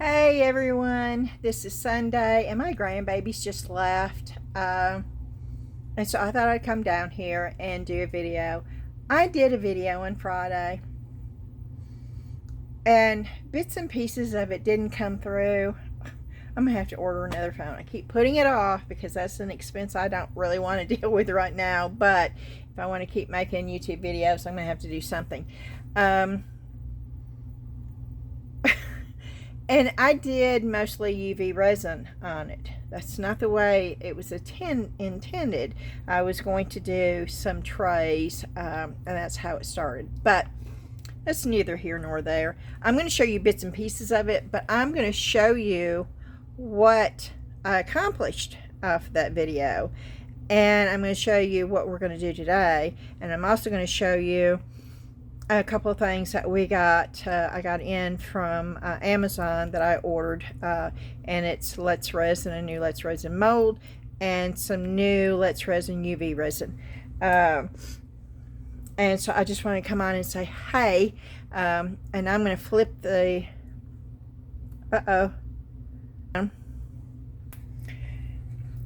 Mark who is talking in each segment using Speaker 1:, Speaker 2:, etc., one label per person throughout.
Speaker 1: Hey everyone, this is Sunday and my grandbabies just left, and so I thought I'd come down here and do a video. I did a video on Friday and bits and pieces of it didn't come through. I'm gonna have to order another phone. I keep putting it off because that's an expense I don't really want to deal with right now, but if I want to keep making YouTube videos, I'm gonna have to do something. And I did mostly UV resin on it. That's not the way it was intended. I was going to do some trays, and that's how it started. But that's neither here nor there. I'm going to show you bits and pieces of it, but I'm going to show you what I accomplished off that video. And I'm going to show you what we're going to do today. And I'm also going to show you a couple of things that we got. I got in from Amazon that I ordered, and it's Let's Resin, a new Let's Resin mold, and some new Let's Resin UV resin. And so I just want to come on and say hey, and I'm going to flip the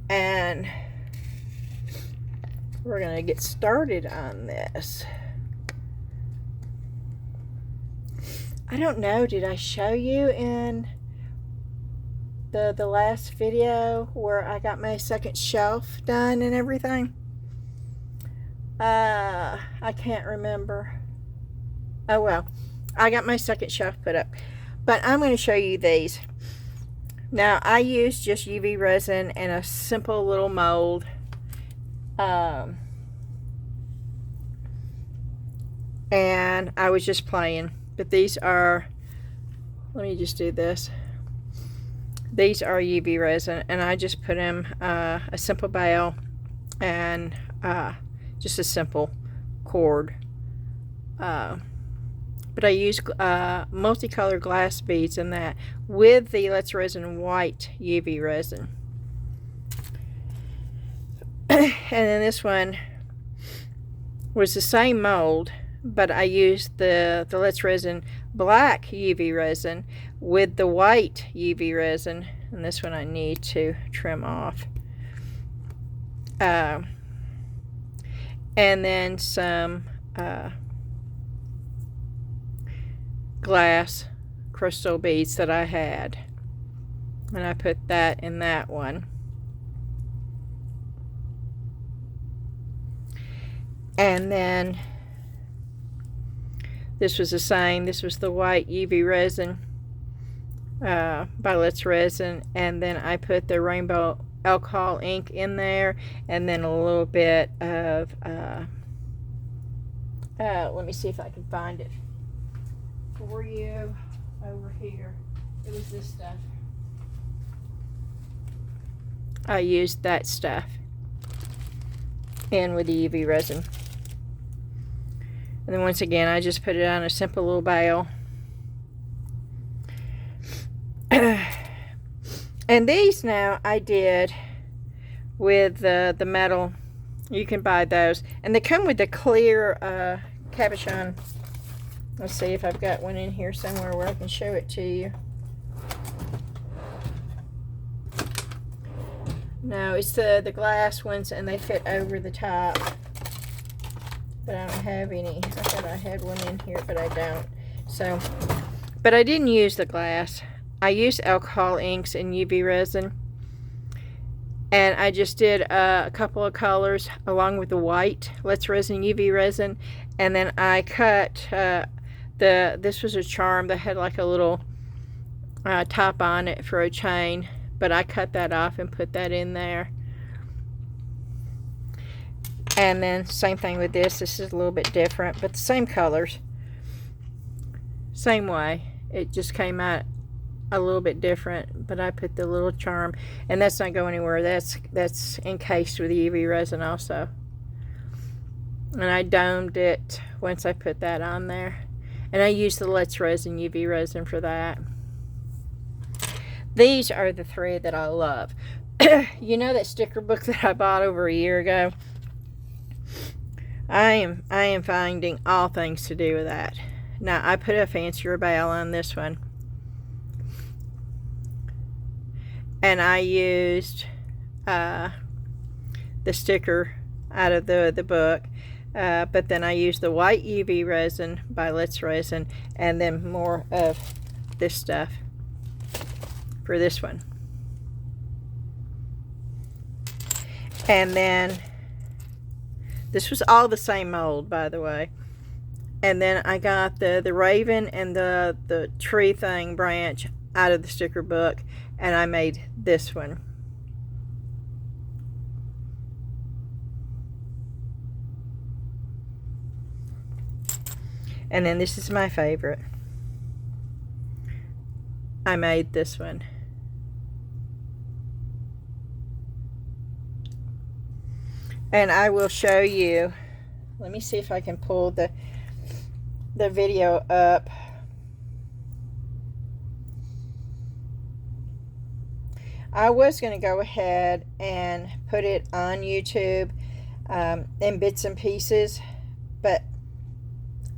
Speaker 1: and we're going to get started on this. I don't know, did I show you in the last video where I got my second shelf done and everything? I can't remember. Oh well, I got my second shelf put up. But I'm going to show you these. Now, I used just UV resin and a simple little mold. And I was just playing. But these are, let me just do this. These are UV resin, and I just put them a simple bale and just a simple cord. But I use multicolored glass beads in that with the Let's Resin white UV resin. And then this one was the same mold, but I used the Let's Resin black UV resin with the white UV resin, and this one I need to trim off. And then some glass crystal beads that I had, and I put that in that one. And then this was the same. This was the white UV resin by Let's Resin, and then I put the rainbow alcohol ink in there, and then a little bit of let me see if I can find it for you over here. It was this stuff. I used that stuff in with the UV resin. And then once again, I just put it on a simple little bale. And these now I did with the metal. You can buy those. And they come with the clear cabochon. Let's see if I've got one in here somewhere where I can show it to you. No, it's the glass ones, and they fit over the top. But I don't have any. I thought I had one in here, but I don't. So, but I didn't use the glass. I used alcohol inks and UV resin. And I just did a couple of colors along with the white Let's Resin UV resin. And then I cut this was a charm that had like a little top on it for a chain. But I cut that off and put that in there. And then same thing with this. This is a little bit different, but the same colors. Same way. It just came out a little bit different, but I put the little charm, and that's not going anywhere. That's encased with UV resin also. And I domed it once I put that on there. And I used the Let's Resin UV resin for that. These are the three that I love. You know that sticker book that I bought over a year ago? I am finding all things to do with that. Now, I put a fancier bale on this one. and I used the sticker out of the book, but then I used the white UV resin by Let's Resin, and then more of this stuff for this one. And then this was all the same mold, by the way. And then I got the raven and the tree thing branch out of the sticker book, and I made this one. And then this is my favorite. I made this one. And I will show you. Let me see if I can pull the video up. I was going to go ahead and put it on YouTube in bits and pieces, but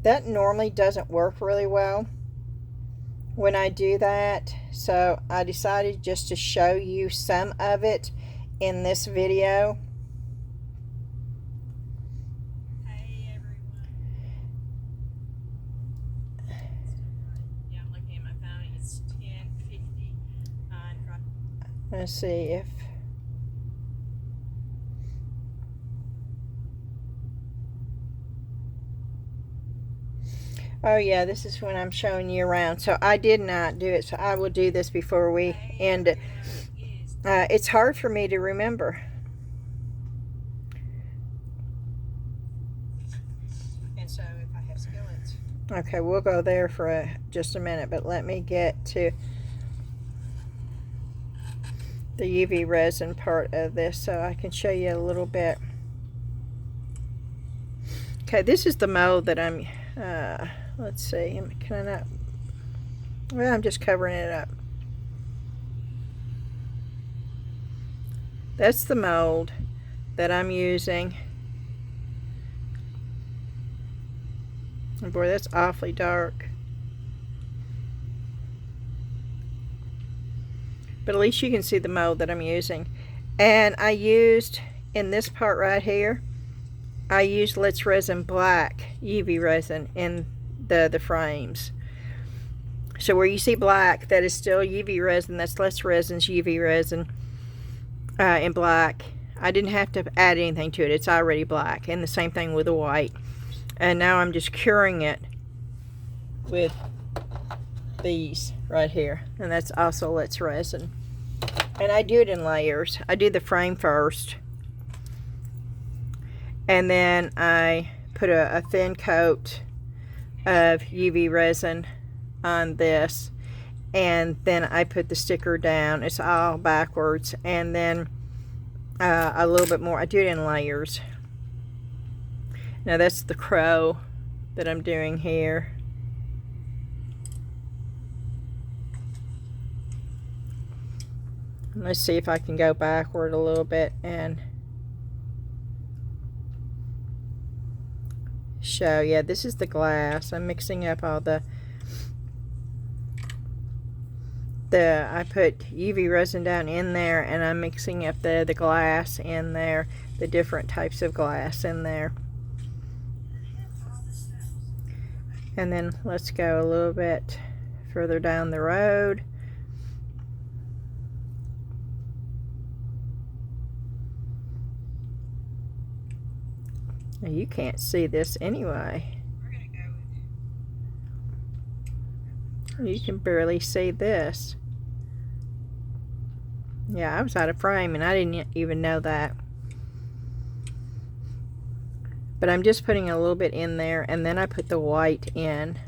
Speaker 1: that normally doesn't work really well when I do that. So I decided just to show you some of it in this video. Let's see if oh yeah, this is when I'm showing you around. So I did not do it, so I will do this before we end it. It's hard for me to remember. And so if I have skillets. Okay, we'll go there for just a minute, but let me get to the UV resin part of this so I can show you a little bit. Okay, this is the mold that I'm, let's see, can I not, well, I'm just covering it up. That's the mold that I'm using. And boy, that's awfully dark. But at least you can see the mold that I'm using. And I used, in this part right here, I used Let's Resin black UV resin in the frames. So where you see black, that is still UV resin. That's Let's Resin's UV resin in black. I didn't have to add anything to it. It's already black. And the same thing with the white. And now I'm just curing it with these right here, and that's also Let's Resin. And I do it in layers. I do the frame first, and then I put a thin coat of UV resin on this, and then I put the sticker down. It's all backwards, and then a little bit more. I do it in layers. Now that's the crow that I'm doing here. Let's see if I can go backward a little bit and show. Yeah, this is the glass. I'm mixing up all the I put UV resin down in there, and I'm mixing up the glass in there, the different types of glass in there. And then let's go a little bit further down the road. Now you can't see this anyway. You can barely see this. Yeah, I was out of frame and I didn't even know that. But I'm just putting a little bit in there, and then I put the white in.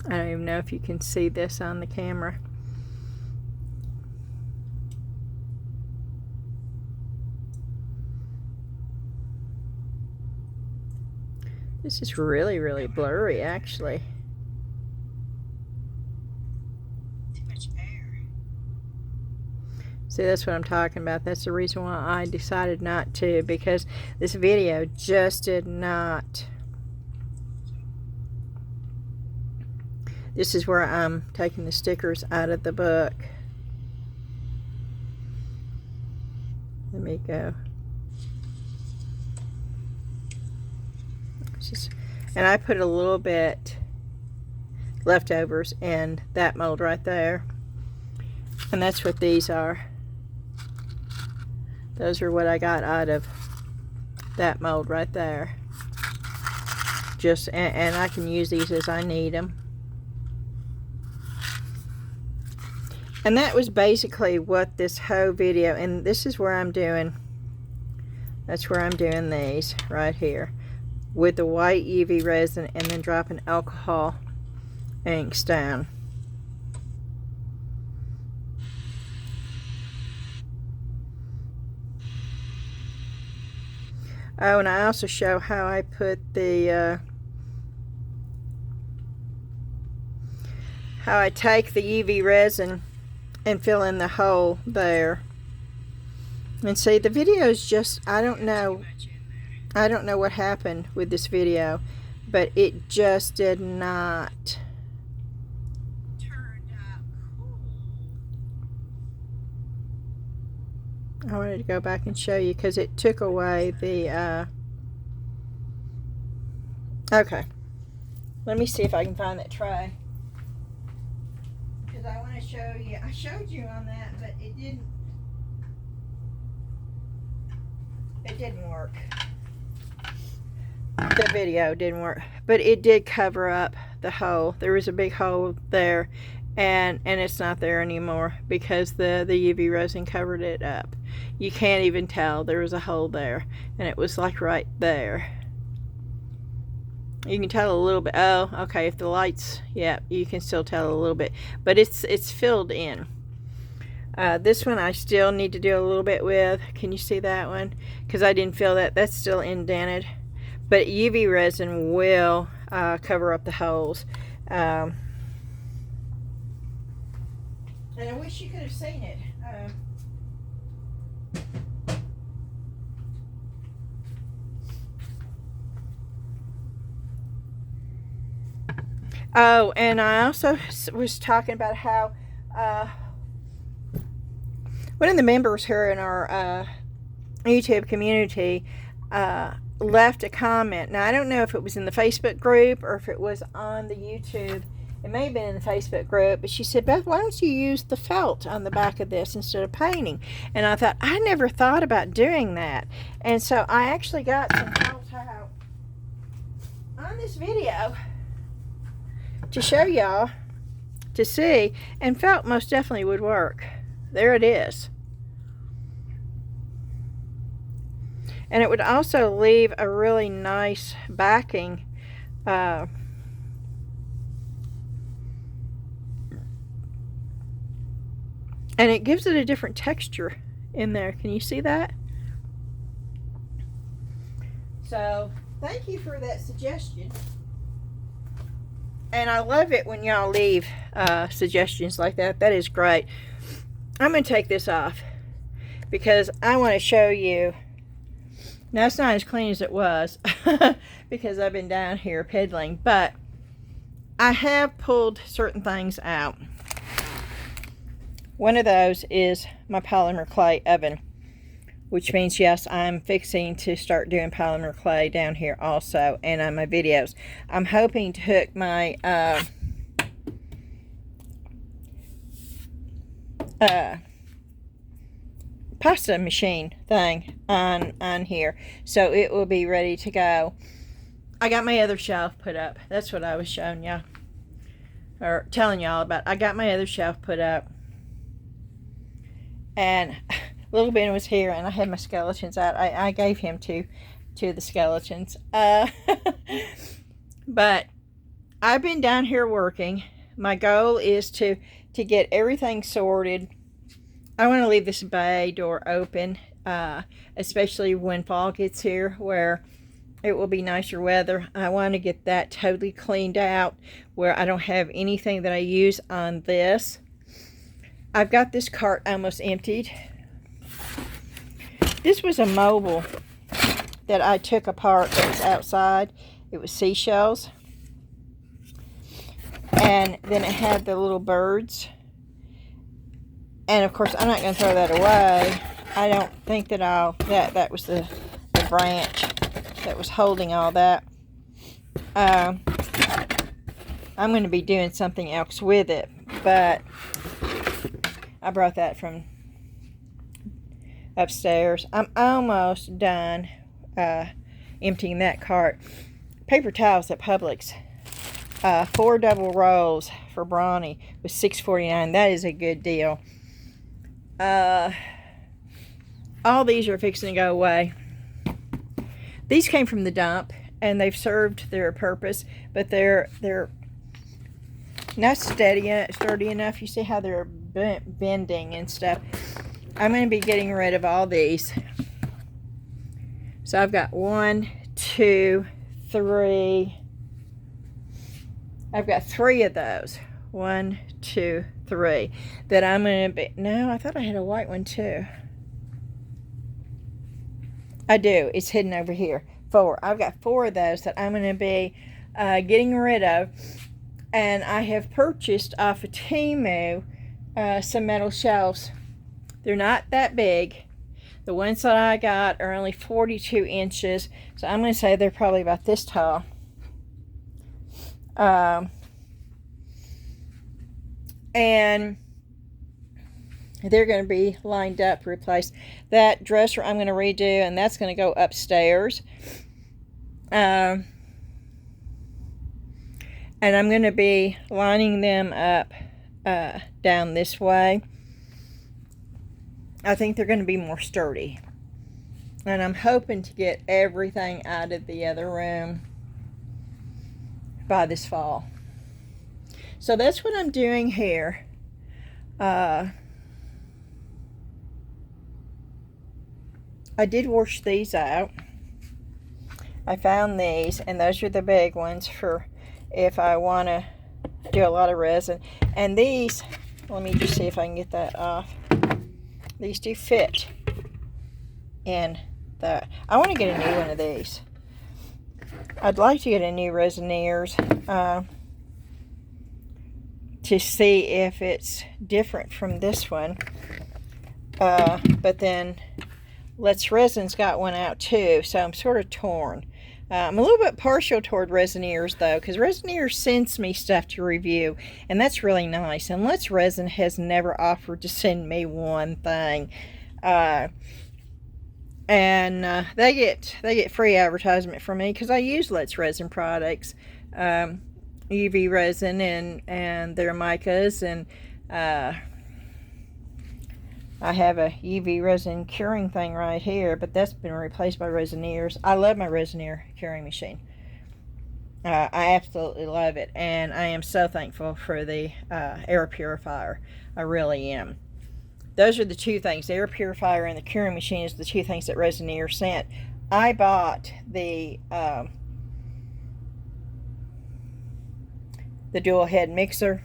Speaker 1: I don't even know if you can see this on the camera. This is really, really blurry, actually. Too much air. See, that's what I'm talking about. That's the reason why I decided not to, because this video just did not This is where I'm taking the stickers out of the book. Let me go. And I put a little bit leftovers in that mold right there. And that's what these are. Those are what I got out of that mold right there. And I can use these as I need them. And that was basically what this whole video, and this is where I'm doing, that's where I'm doing these right here with the white UV resin and then dropping alcohol inks down. Oh, and I also show how I put the how I take the UV resin and fill in the hole there. And see, the video is just, I don't know what happened with this video, but it just did not turn out cool. I wanted to go back and show you because it took away the okay, let me see if I can find that tray. I want to show you. I showed you on that, but it didn't work. The video didn't work, but it did cover up the hole. There was a big hole there, and it's not there anymore because the UV resin covered it up. You can't even tell there was a hole there, and it was like right there. You can tell a little bit. Oh, okay, if the lights, yeah, you can still tell a little bit, but it's filled in. This one I still need to do a little bit with. Can you see that one? Because I didn't fill that. That's still indented, but UV resin will cover up the holes. And I wish you could have seen it. Oh, and I also was talking about how one of the members here in our YouTube community left a comment. Now, I don't know if it was in the Facebook group or if it was on the YouTube. It may have been in the Facebook group, but she said, Beth, why don't you use the felt on the back of this instead of painting? And I thought, I never thought about doing that. And so I actually got some felt out on this video to show y'all to see, and felt most definitely would work. There it is. And it would also leave a really nice backing and it gives it a different texture in there. Can you see that? So thank you for that suggestion. And I love it when y'all leave suggestions like that. That is great. I'm going to take this off because I want to show you. Now, it's not as clean as it was because I've been down here peddling, but I have pulled certain things out. One of those is my polymer clay oven, which means, yes, I'm fixing to start doing polymer clay down here also, and on my videos. I'm hoping to hook my pasta machine thing on here, so it will be ready to go. I got my other shelf put up. That's what I was showing y'all, or telling y'all about. I got my other shelf put up, and Little Ben was here, and I had my skeletons out. I gave him to the skeletons. But I've been down here working. My goal is to get everything sorted. I want to leave this bay door open, especially when fall gets here, where it will be nicer weather. I want to get that totally cleaned out, where I don't have anything that I use on this. I've got this cart almost emptied. This was a mobile that I took apart that was outside. It was seashells. And then it had the little birds. And of course, I'm not going to throw that away. I don't think that that was the branch that was holding all that. I'm going to be doing something else with it, but I brought that from upstairs. I'm almost done emptying that cart. Paper towels at Publix. 4 double rolls for Brawny was $6.49. That is a good deal. All these are fixing to go away. These came from the dump, and they've served their purpose, but they're not sturdy enough. You see how they're bending and stuff. I'm going to be getting rid of all these. So I've got 1, 2, 3. I've got 3 of those. 1, 2, 3. That I'm going to be... No, I thought I had a white one too. I do. It's hidden over here. 4. I've got 4 of those that I'm going to be getting rid of. And I have purchased off of Temu some metal shelves. They're not that big. The ones that I got are only 42 inches. So I'm going to say they're probably about this tall. And they're going to be lined up, replaced. That dresser I'm going to redo, and that's going to go upstairs. And I'm going to be lining them up down this way. I think they're going to be more sturdy. And I'm hoping to get everything out of the other room by this fall. So that's what I'm doing here. I did wash these out. I found these, and those are the big ones for if I want to do a lot of resin. And these, let me just see if I can get that off. These do fit in the... I want to get a new one of these. I'd like to get a new Resineers to see if it's different from this one. But then Let's Resin's got one out too, so I'm sort of torn. I'm a little bit partial toward Resineers though, because Resineers sends me stuff to review, and that's really nice. And Let's Resin has never offered to send me one thing. They get free advertisement from me because I use Let's Resin products, UV resin and their micas, and I have a UV resin curing thing right here, but that's been replaced by Resineers. I love my Resineer curing machine. I absolutely love it, and I am so thankful for the air purifier. I really am. Those are the two things, the air purifier and the curing machine is the two things that Resineer sent. I bought the dual head mixer,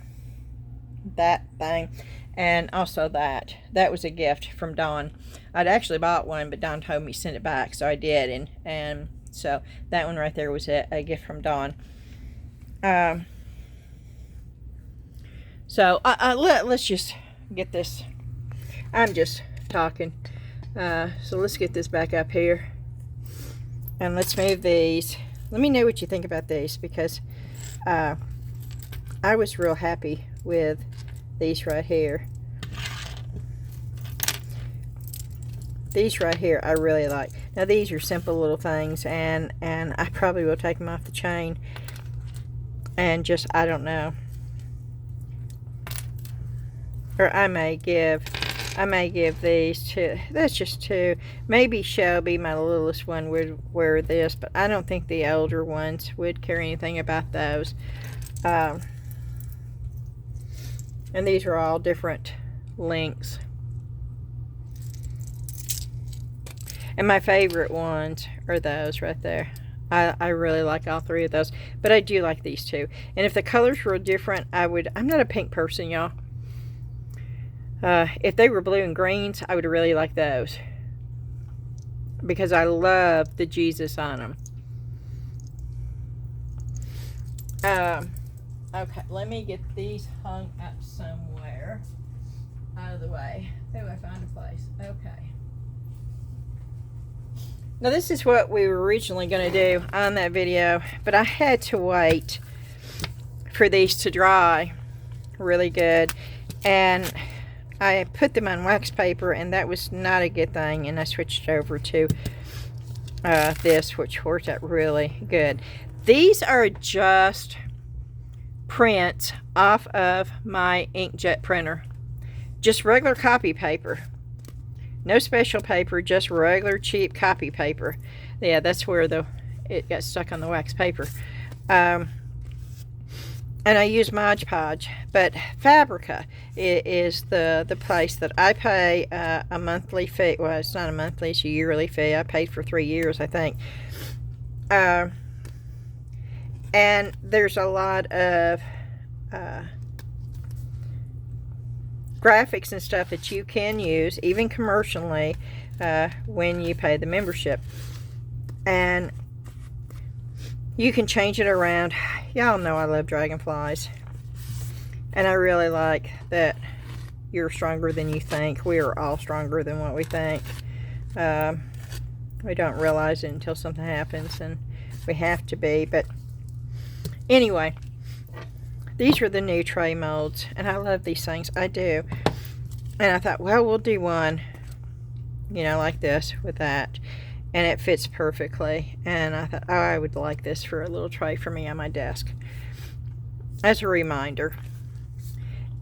Speaker 1: that thing, and also that was a gift from Dawn. I'd actually bought one, but Dawn told me to send it back, so I did, and so that one right there was a gift from Dawn. So let's just get this. I'm just talking. So let's get this back up here, and let's move these. Let me know what you think about these, because I was real happy with these right here. These right here I really like. Now these are simple little things, and I probably will take them off the chain and just, I don't know, or I may give these to, that's just 2. Maybe Shelby, my littlest one, would wear this, but I don't think the older ones would care anything about those. And these are all different lengths. And my favorite ones are those right there. I really like all 3 of those, but I do like these 2. And if the colors were different, I'm not a pink person, y'all. If they were blue and greens, I would really like those, because I love the Jesus on them. Okay, let me get these hung up somewhere out of the way. Oh, I found a place. Okay. Now this is what we were originally going to do on that video, but I had to wait for these to dry really good, and I put them on wax paper, and that was not a good thing, and I switched over to this, which worked out really good. These are just prints off of my inkjet printer, just regular copy paper, no special paper, just regular cheap copy paper. Yeah, that's where it got stuck on the wax paper. And I use Mod Podge, but Fabrica is the place that I pay a monthly fee. Well, it's not a monthly, it's a yearly fee. I paid for 3 years, I think. And there's a lot of graphics and stuff that you can use, even commercially, when you pay the membership. And you can change it around. Y'all know I love dragonflies. And I really like that you're stronger than you think. We are all stronger than what we think. We don't realize it until something happens, and we have to be. But anyway, these are the new tray molds, and I love these things. I do. And I thought, well, we'll do one, you know, like this with that. And it fits perfectly. And I thought, oh, I would like this for a little tray for me on my desk, as a reminder.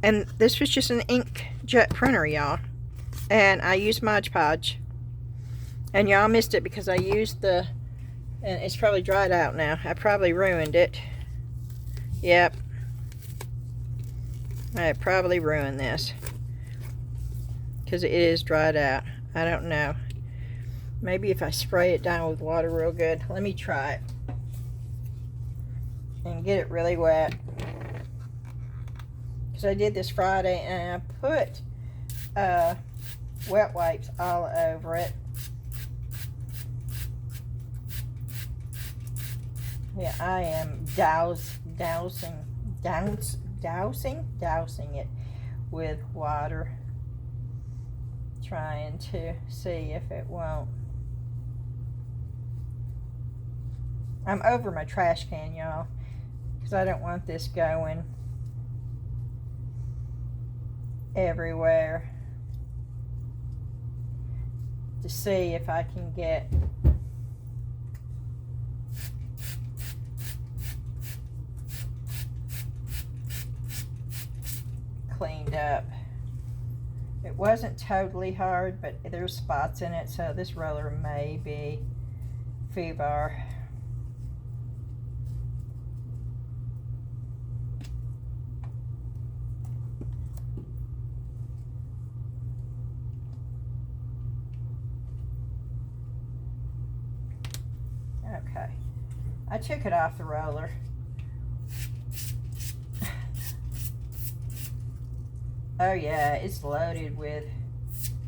Speaker 1: And this was just an inkjet printer, y'all. And I used Mod Podge. And y'all missed it because I used and it's probably dried out now. I probably ruined it. Yep. I probably ruined this, because it is dried out. I don't know. Maybe if I spray it down with water real good. Let me try it. And get it really wet. Because I did this Friday, and I put wet wipes all over it. Yeah, I am dousing it with water, trying to see if it won't. I'm over my trash can, y'all, because I don't want this going everywhere, to see if I can get cleaned up. It wasn't totally hard, but there's spots in it, so this roller may be foobar. Okay, I took it off the roller. Oh yeah, it's loaded with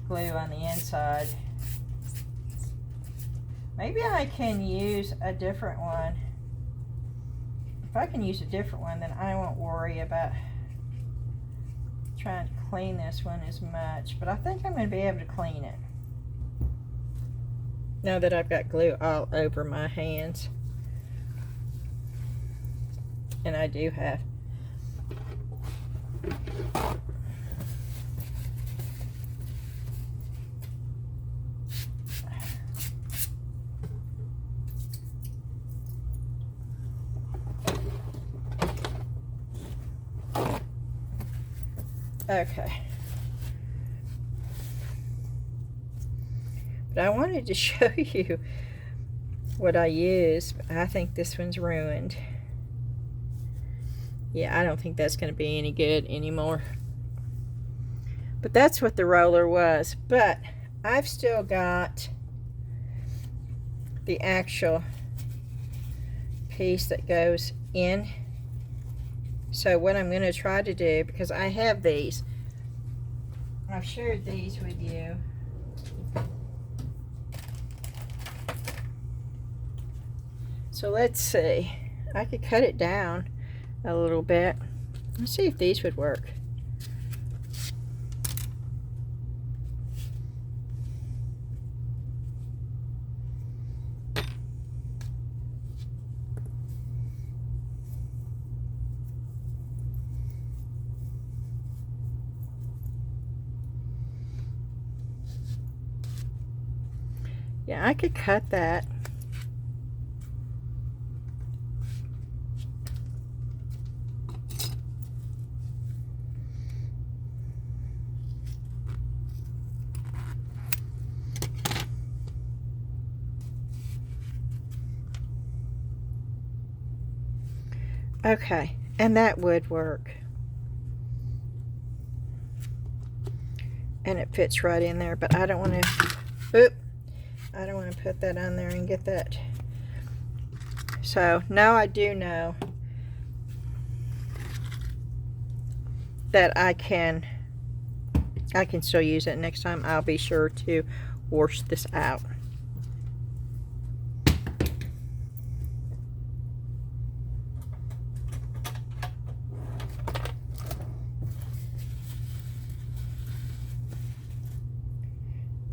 Speaker 1: glue on the inside. Maybe I can use a different one. If I can use a different one, then I won't worry about trying to clean this one as much. But I think I'm going to be able to clean it now that I've got glue all over my hands. And I do have. Okay. But I wanted to show you what I use. I think this one's ruined. Yeah, I don't think that's going to be any good anymore. But that's what the roller was. But I've still got the actual piece that goes in. So what I'm going to try to do, because I have these, I've shared these with you. So let's see. I could cut it down a little bit. Let's see if these would work. Yeah, I could cut that. Okay, and that would work. And it fits right in there, but I don't want to, I don't want to put that on there and get that. So now I do know that I can still use it. Next time I'll be sure to wash this out.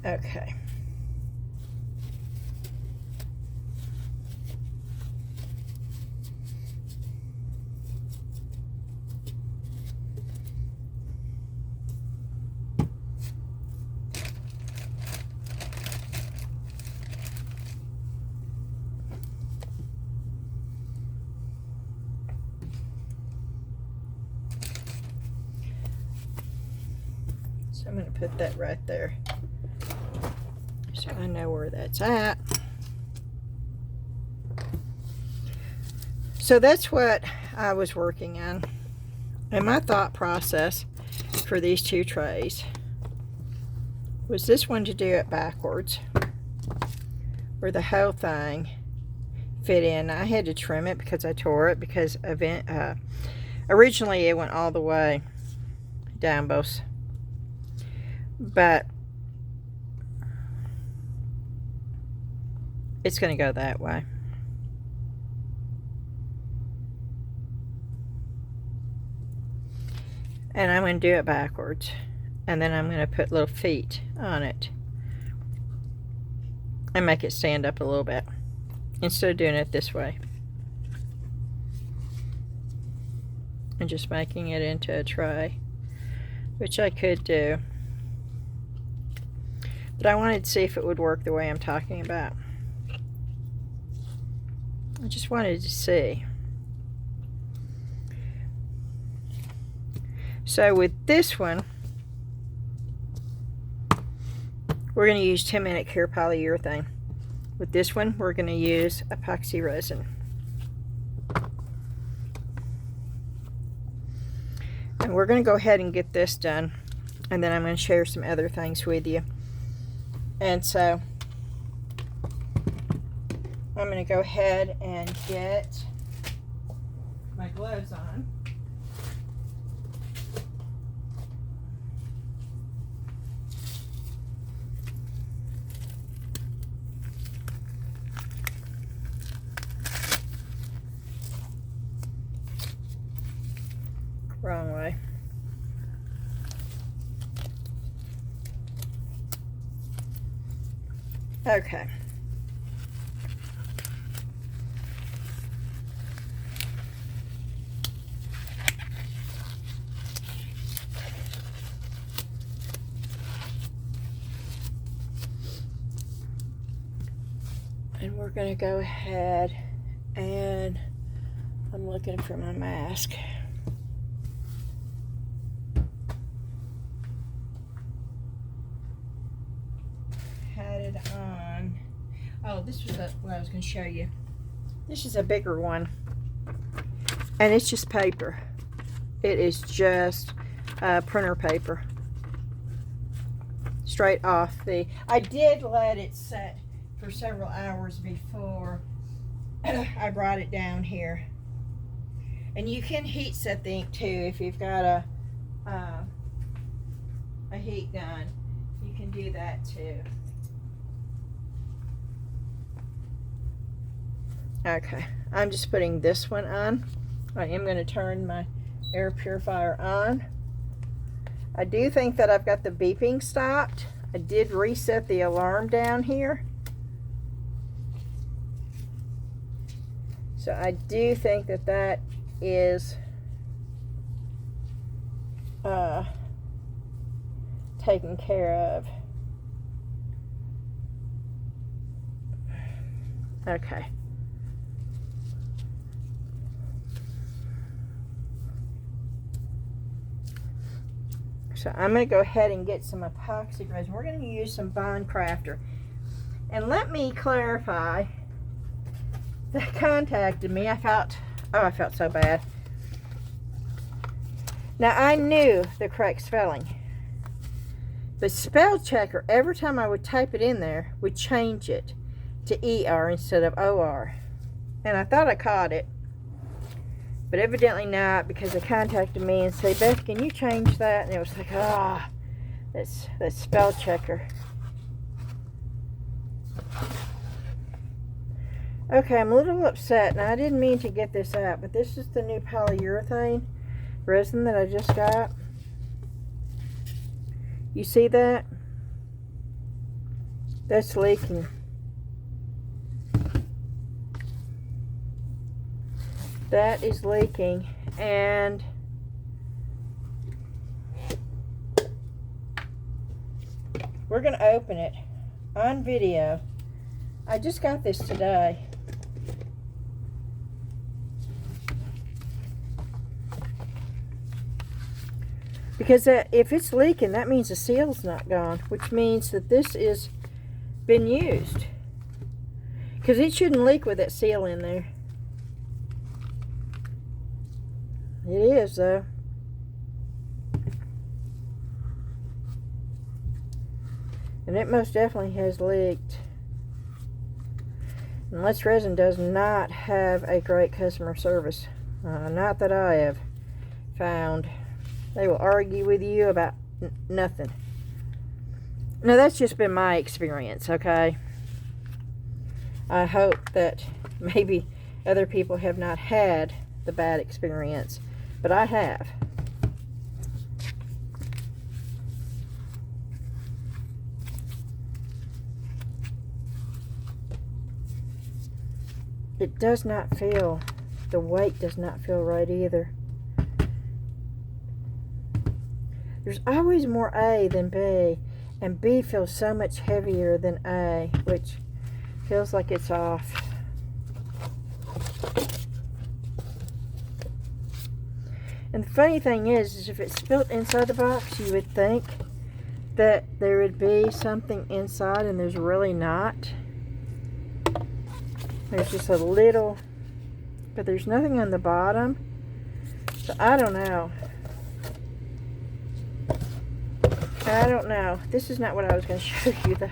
Speaker 1: Okay. So I'm going to put that right there, so I know where that's at. So that's what I was working on. And my thought process for these two trays was this one to do it backwards, where the whole thing fit in. I had to trim it because I tore it, because originally it went all the way down both, but it's going to go that way. And I'm going to do it backwards, and then I'm going to put little feet on it and make it stand up a little bit instead of doing it this way and just making it into a tray, which I could do, but I wanted to see if it would work the way I'm talking about. I just wanted to see. So with this one, we're going to use 10-minute cure polyurethane. With this one, we're going to use epoxy resin. And we're going to go ahead and get this done, and then I'm going to share some other things with you. And so I'm going to go ahead and get my gloves on. Wrong way. Okay. And we're going to go ahead and I'm looking for my mask. Had it on. Oh, this was what I was going to show you. This is a bigger one, and it's just paper. It is just printer paper, straight off the. I did let it set for several hours before I brought it down here, and you can heat set the ink too if you've got a heat gun. You can do that too. Okay, I'm just putting this one on, I am going to turn my air purifier on. I do think that I've got the beeping stopped. I did reset the alarm down here. So I do think that that is taken care of. Okay. So I'm going to go ahead and get some epoxy resin. We're going to use some Bond Craftor. And let me clarify. They contacted me. I felt so bad. Now I knew the correct spelling. But spell checker, every time I would type it in there, would change it to ER instead of OR. And I thought I caught it. But evidently not, because they contacted me and said, Beth, can you change that? And it was like, that's spell checker. Okay, I'm a little upset. Now, I didn't mean to get this out, but this is the new polyurethane resin that I just got. You see that? That's leaking. That is leaking, and we're going to open it on video. I just got this today. Because if it's leaking, that means the seal's not gone, which means that this has been used. Because it shouldn't leak with that seal in there. It is, though. And it most definitely has leaked. Unless Resin does not have a great customer service. Not that I have found. They will argue with you about nothing. Now, that's just been my experience, okay? I hope that maybe other people have not had the bad experience. But I have. It does not feel, the weight does not feel right either. There's always more A than B, and B feels so much heavier than A, which feels like it's off. And the funny thing is if it's built inside the box, you would think that there would be something inside, and there's really not. There's just a little, but there's nothing on the bottom. So I don't know. I don't know. This is not what I was going to show you, though.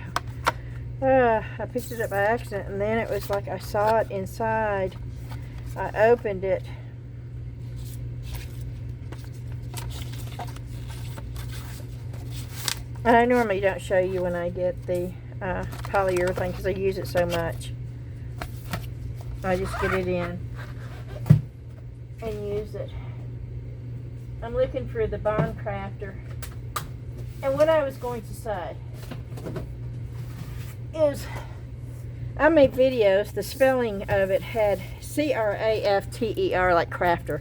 Speaker 1: I picked it up by accident, and then it was like I saw it inside. I opened it. And I normally don't show you when I get the polyurethane because I use it so much. I just get it in and use it. I'm looking for the Bond Craftor. And what I was going to say is I made videos. The spelling of it had Crafter, like Crafter,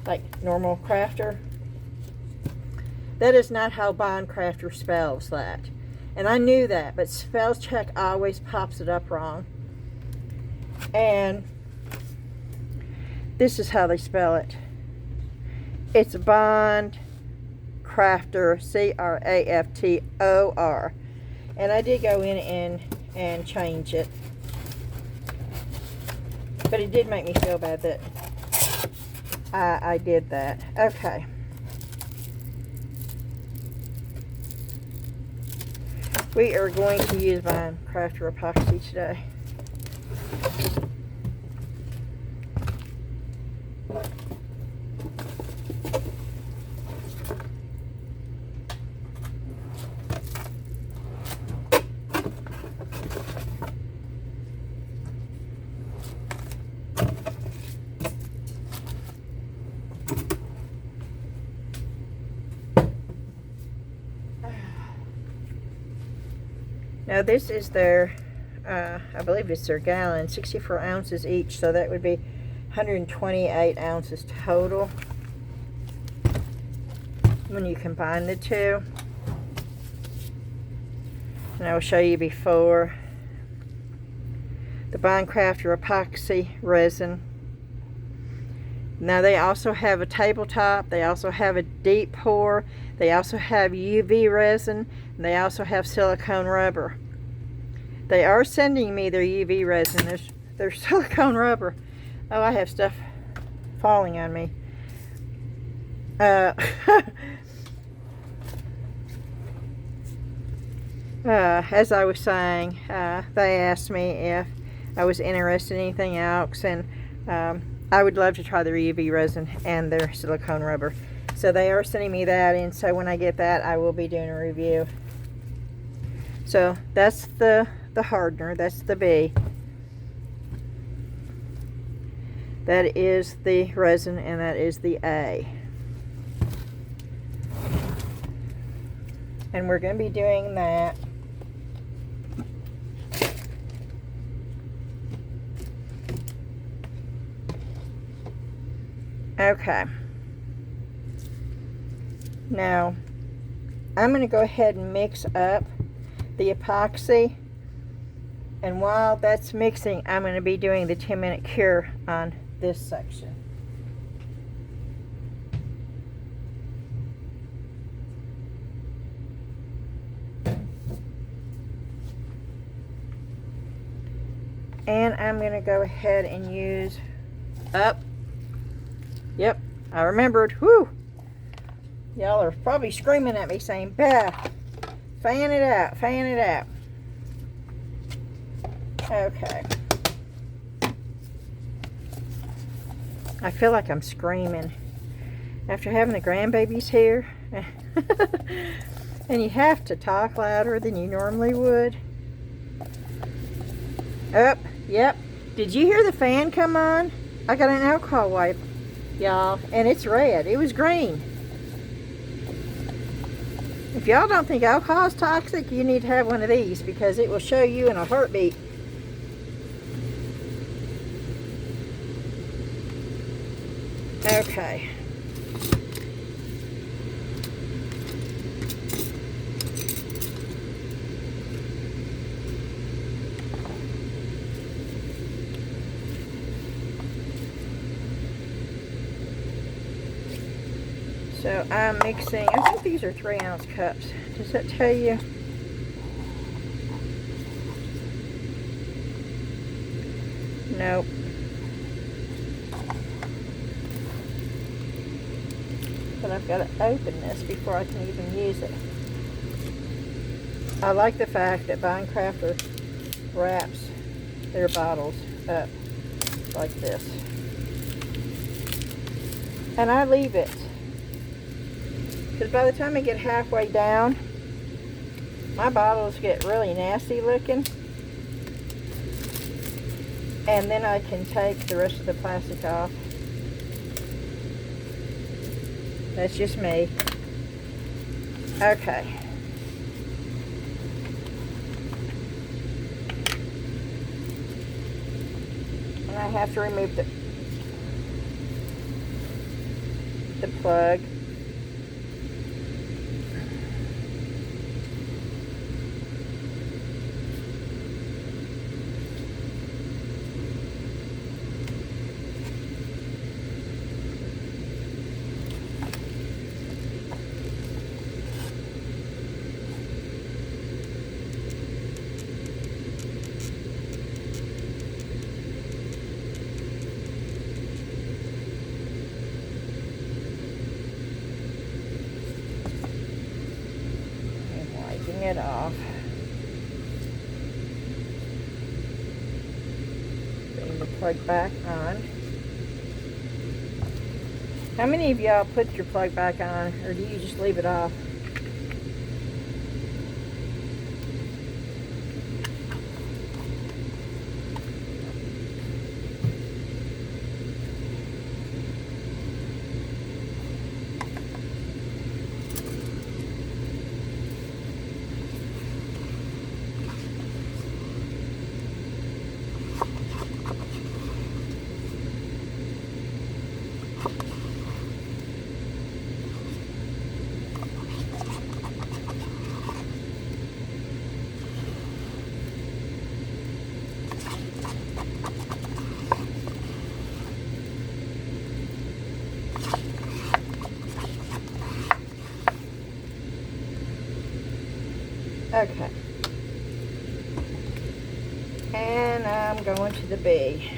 Speaker 1: like normal Crafter. That is not how Bond Craftor spells that. And I knew that, but spell check always pops it up wrong. And this is how they spell it. It's Bond Craftor, Craftor. And I did go in and change it. But it did make me feel bad that I did that. Okay. We are going to use my Craftor epoxy today. Now this is their, I believe it's their gallon, 64 ounces each, so that would be 128 ounces total when you combine the two. And I will show you before. The Craftor Epoxy Resin. Now they also have a tabletop, they also have a deep pour, they also have UV resin, and they also have silicone rubber. They are sending me their UV resin, their silicone rubber. Oh, I have stuff falling on me. As I was saying, they asked me if I was interested in anything else, and I would love to try their UV resin and their silicone rubber. So they are sending me that, and so when I get that, I will be doing a review. So that's the hardener, that's the B. That is the resin, and that is the A. And we're going to be doing that. Okay. Now, I'm going to go ahead and mix up the epoxy. And while that's mixing, I'm going to be doing the 10-minute cure on this section. And I'm going to go ahead and use up. Yep, I remembered. Whoo! Y'all are probably screaming at me saying, Beth, fan it out, fan it out. Okay. I feel like I'm screaming after having the grandbabies here. And you have to talk louder than you normally would. Up, yep. Did you hear the fan come on? I got an alcohol wipe, y'all, and it's red. It was green. If y'all don't think alcohol is toxic, you need to have one of these because it will show you in a heartbeat. Okay. So I'm mixing, I think these are 3-ounce cups. Does that tell you? Nope. But I've got to open this before I can even use it. I like the fact that Craftor wraps their bottles up like this. And I leave it. Because by the time I get halfway down, my bottles get really nasty looking. And then I can take the rest of the plastic off. That's just me. Okay. And I have to remove the plug. It off. Putting the plug back on. How many of y'all put your plug back on, or do you just leave it off? Okay. And I'm going to the B.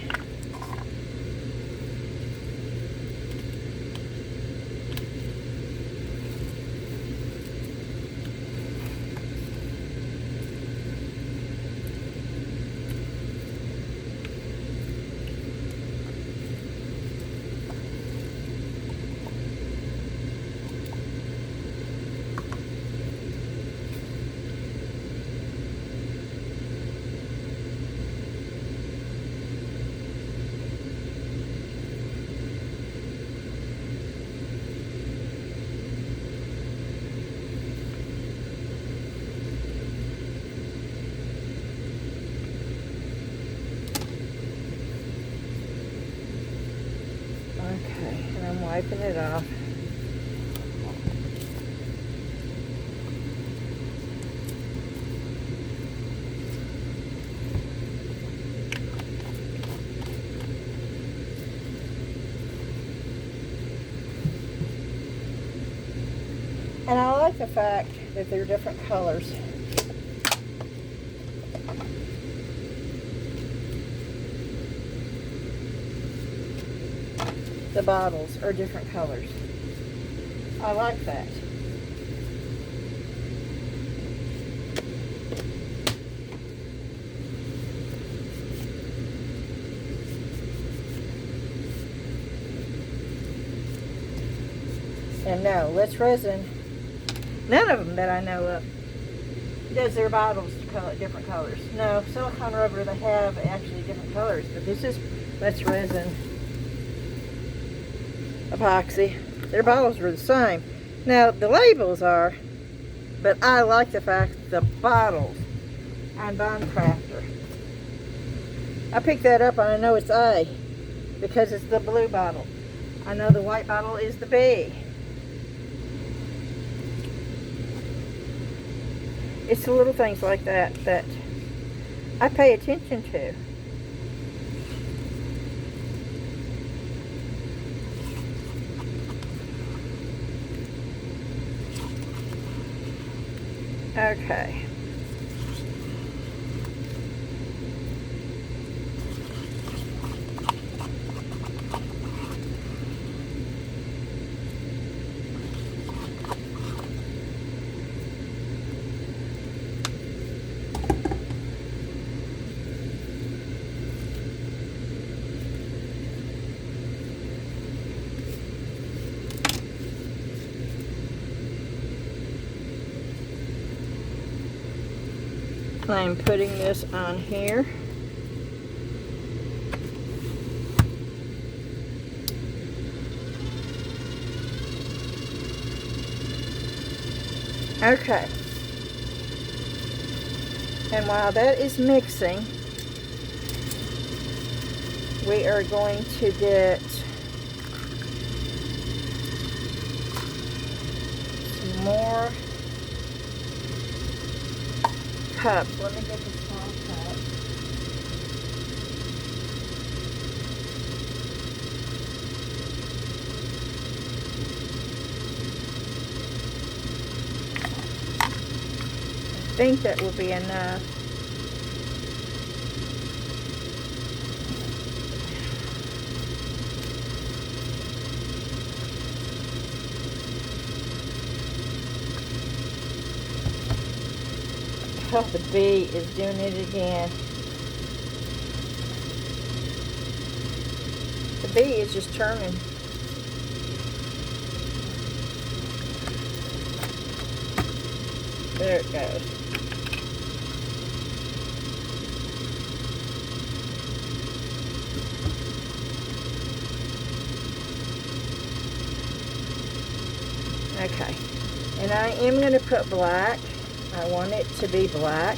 Speaker 1: Okay, and I'm wiping it off. And I like the fact that they're different colors. The bottles are different colors. I like that. And no, Let's Resin, none of them that I know of does their bottles different colors. No, silicone rubber, they have actually different colors, but this is Let's Resin Epoxy. Their bottles were the same. Now the labels are, but I like the fact the bottles. I'm buying Craftor. I picked that up and I know it's A because it's the blue bottle. I know the white bottle is the B. It's the little things like that that I pay attention to. Okay. I'm putting this on here. Okay. And while that is mixing, we are going to get some more cups. Let me get the small cup. I think that will be enough. Oh, the bee is doing it again. The bee is just turning. There it goes. Okay. And I am going to put black. I want it to be black.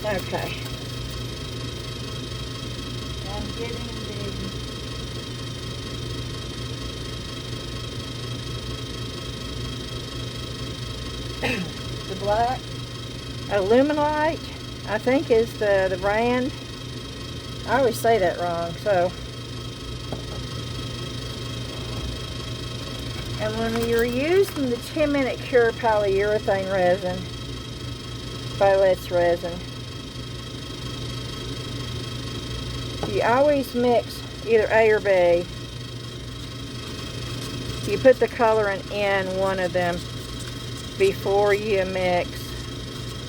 Speaker 1: Okay. And getting the black Aluminite, I think is the brand. I always say that wrong, so. And when you're using the 10-minute cure polyurethane resin, Bolett's resin, you always mix either A or B. You put the colorant in one of them before you mix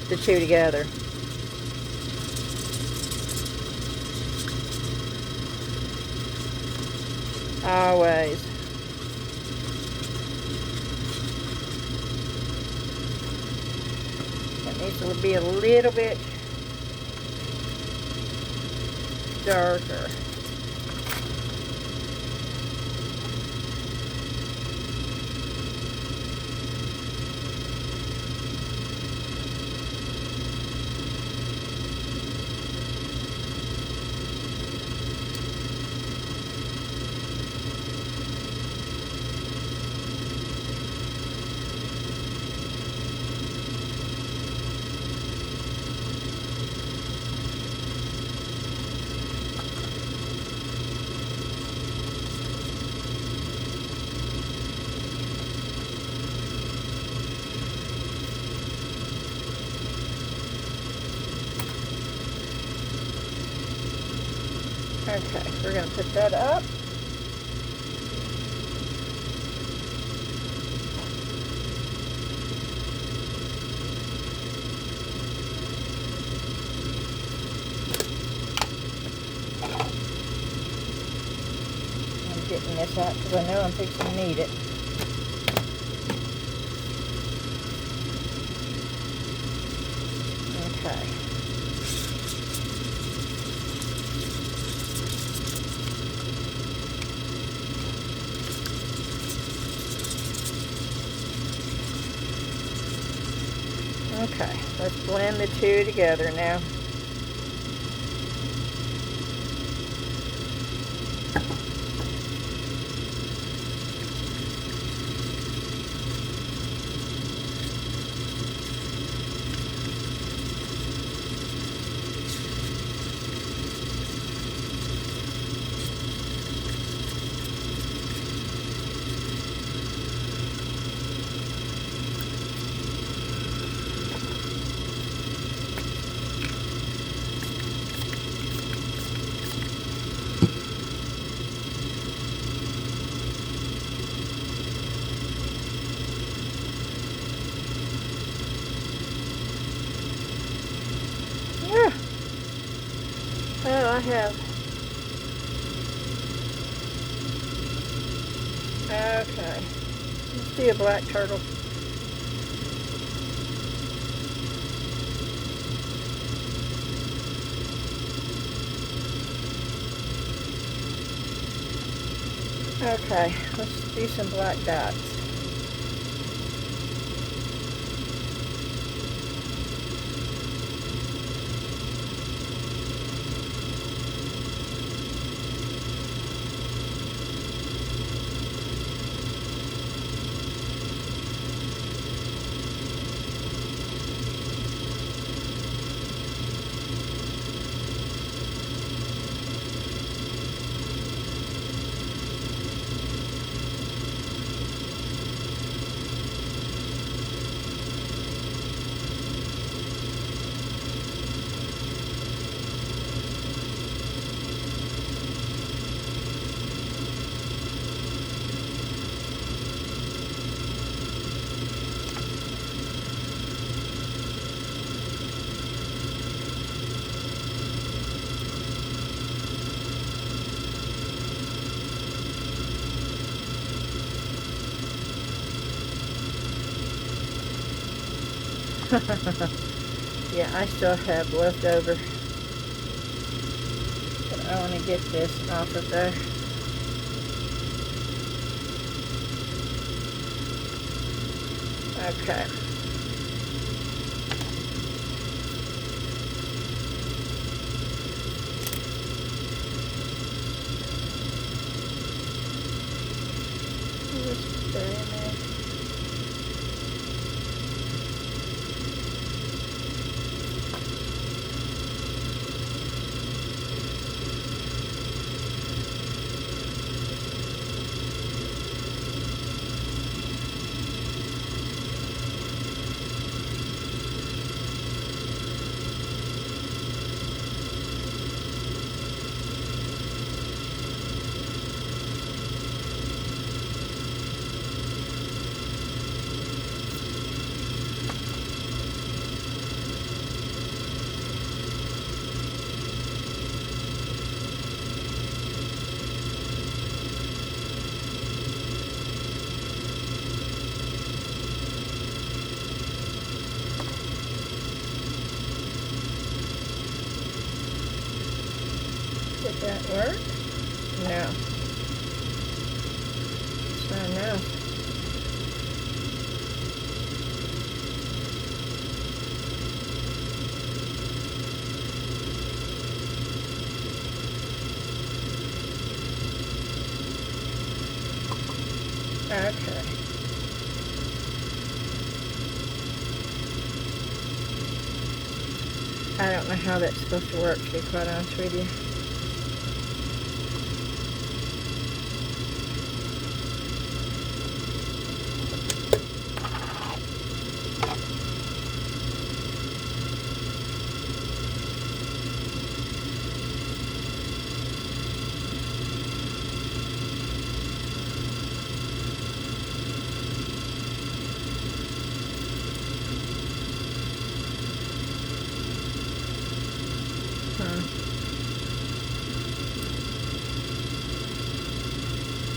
Speaker 1: the two together. Always. It needs to be a little bit darker. Okay, we're going to put that up. I'm getting this out because I know I'm fixing to need it. Okay. Okay, let's blend the two together now. Well, I have. Okay. Let's do a black turtle. Okay, let's do some black dots. Yeah, I still have leftover, but I want to get this off of there. Okay. there in there. Did that work? No. It's not enough. Okay. I don't know how that's supposed to work, to be quite honest with you.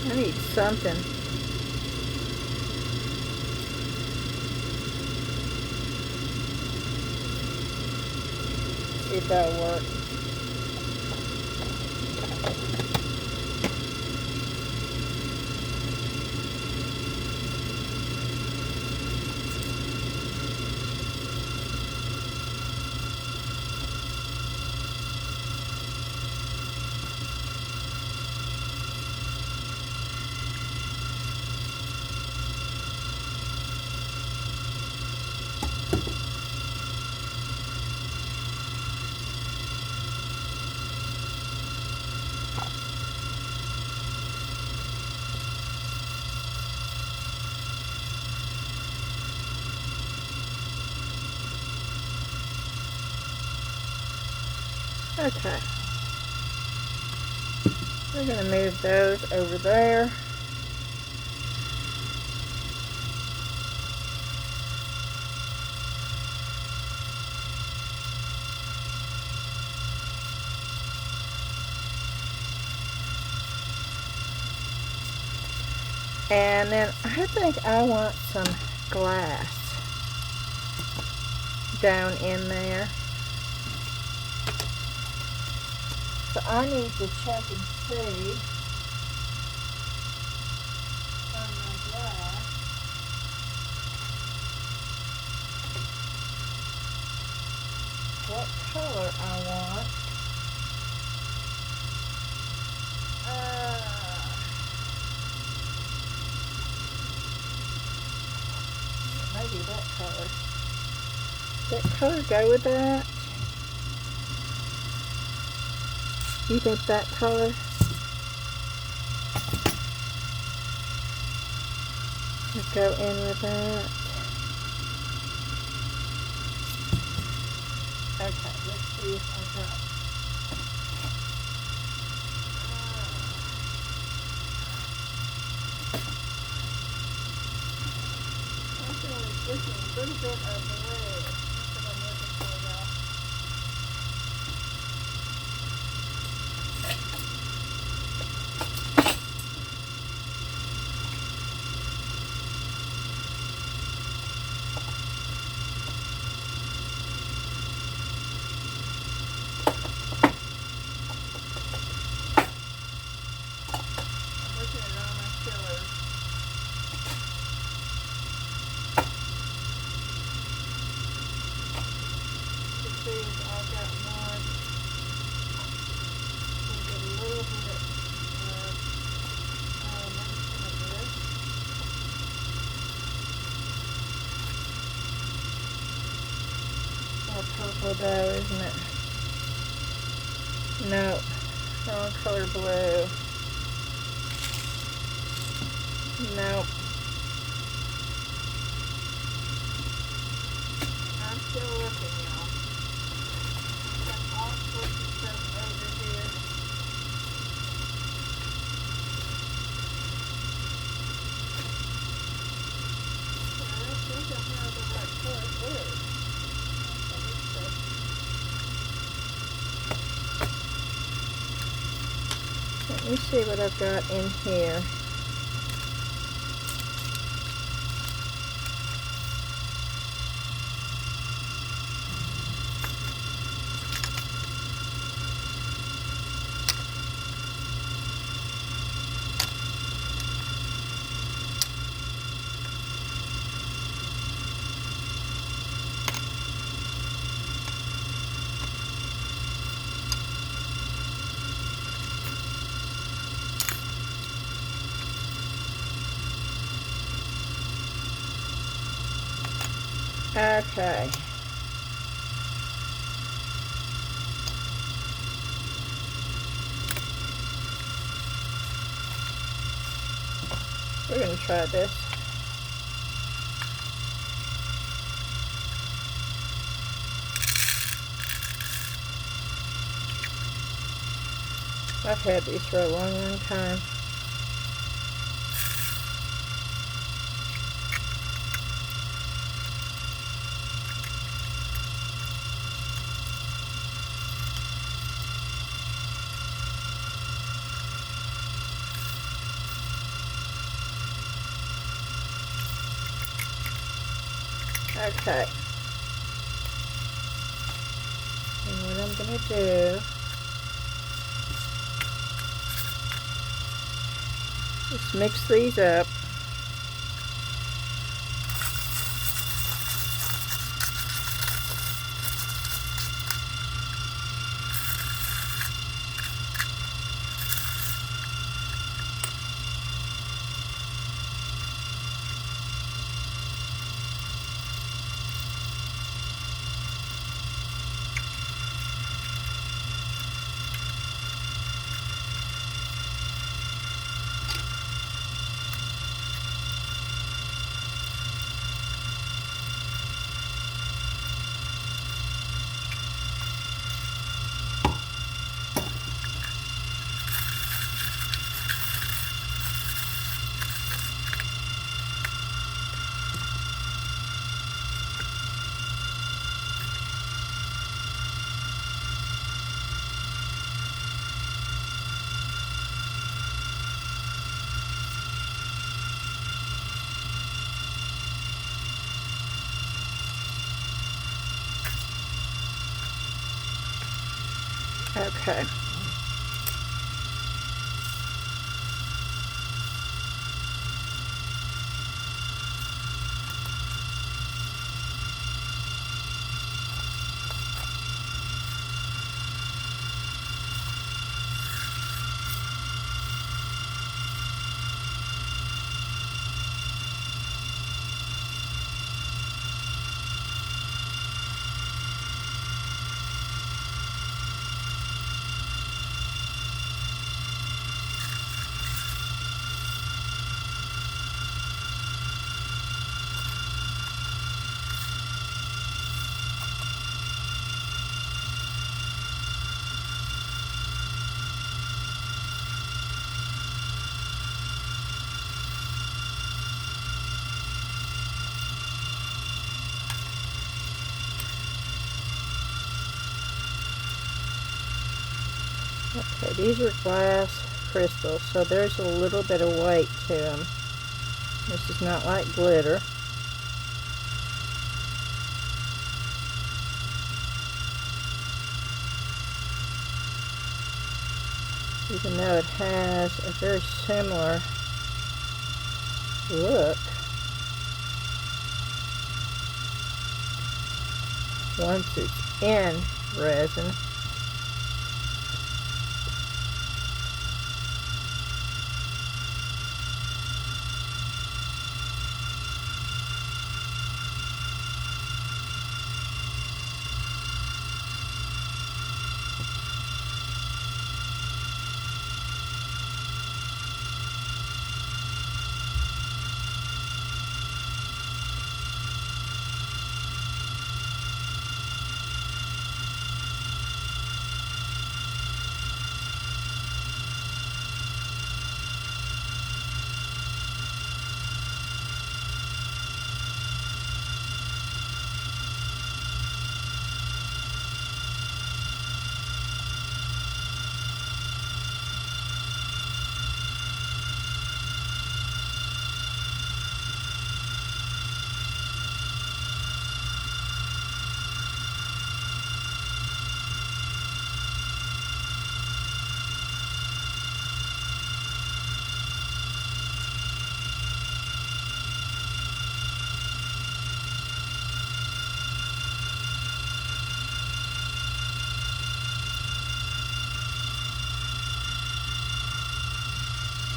Speaker 1: I need something. See if that'll work. Okay. We're going to move those over there. And then I think I want some glass down in there. So I need to check and see on my glass what color I want. Maybe that color. That color go with that? You think that color? Would go in with that? Okay, let's see if I got. This is a little bit of the red. That's what I'm looking for, y'all. I'm looking at all my fillers. I've got one. We'll get a little bit of maybe some of this. purple though, isn't it? No, wrong color blue. Nope. I'm still looking, y'all. Got all sorts of stuff over here. I don't think I have the right color blue. Let me see what I've got in here. Okay. We're going to try this. I've had these for a long, long time. Okay. And what I'm going to do is mix these up. Okay. Okay, these are glass crystals, so there's a little bit of weight to them. This is not like glitter. Even though it has a very similar look. Once it's in resin.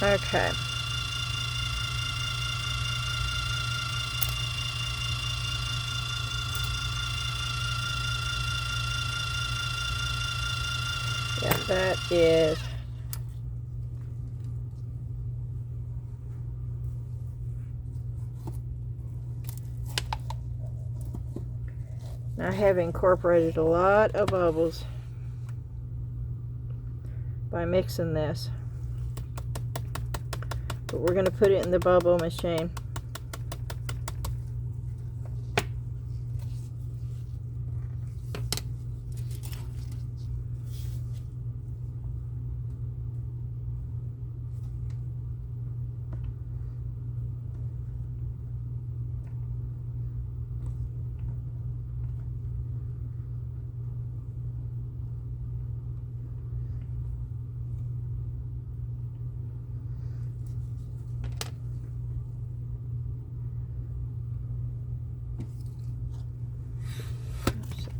Speaker 1: Okay. Yeah, that is I have incorporated a lot of bubbles by mixing this, but we're going to put it in the bubble machine.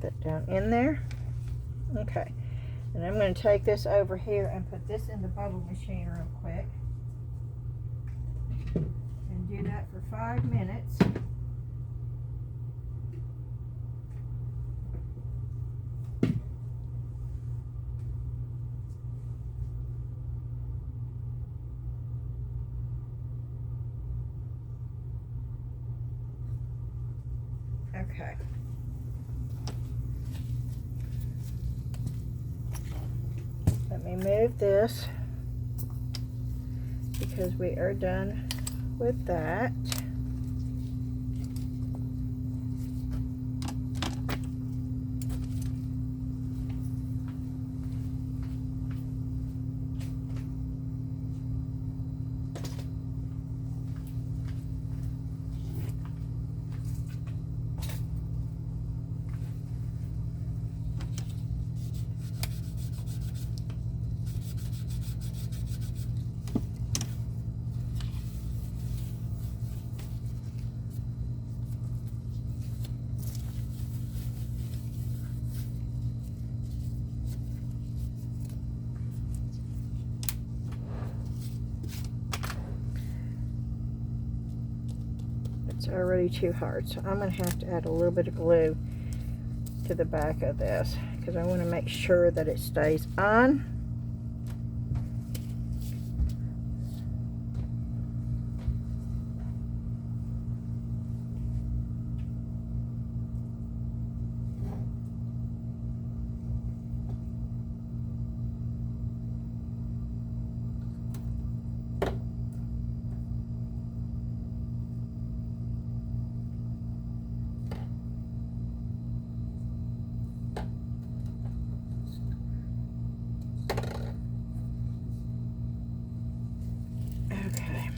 Speaker 1: That down in there. Okay, and I'm going to take this over here and put this in the bubble machine real quick and do that for 5 minutes. Okay. Let me move this because we are done with that. It's already too hard, so I'm going to have to add a little bit of glue to the back of this because I want to make sure that it stays on. Okay.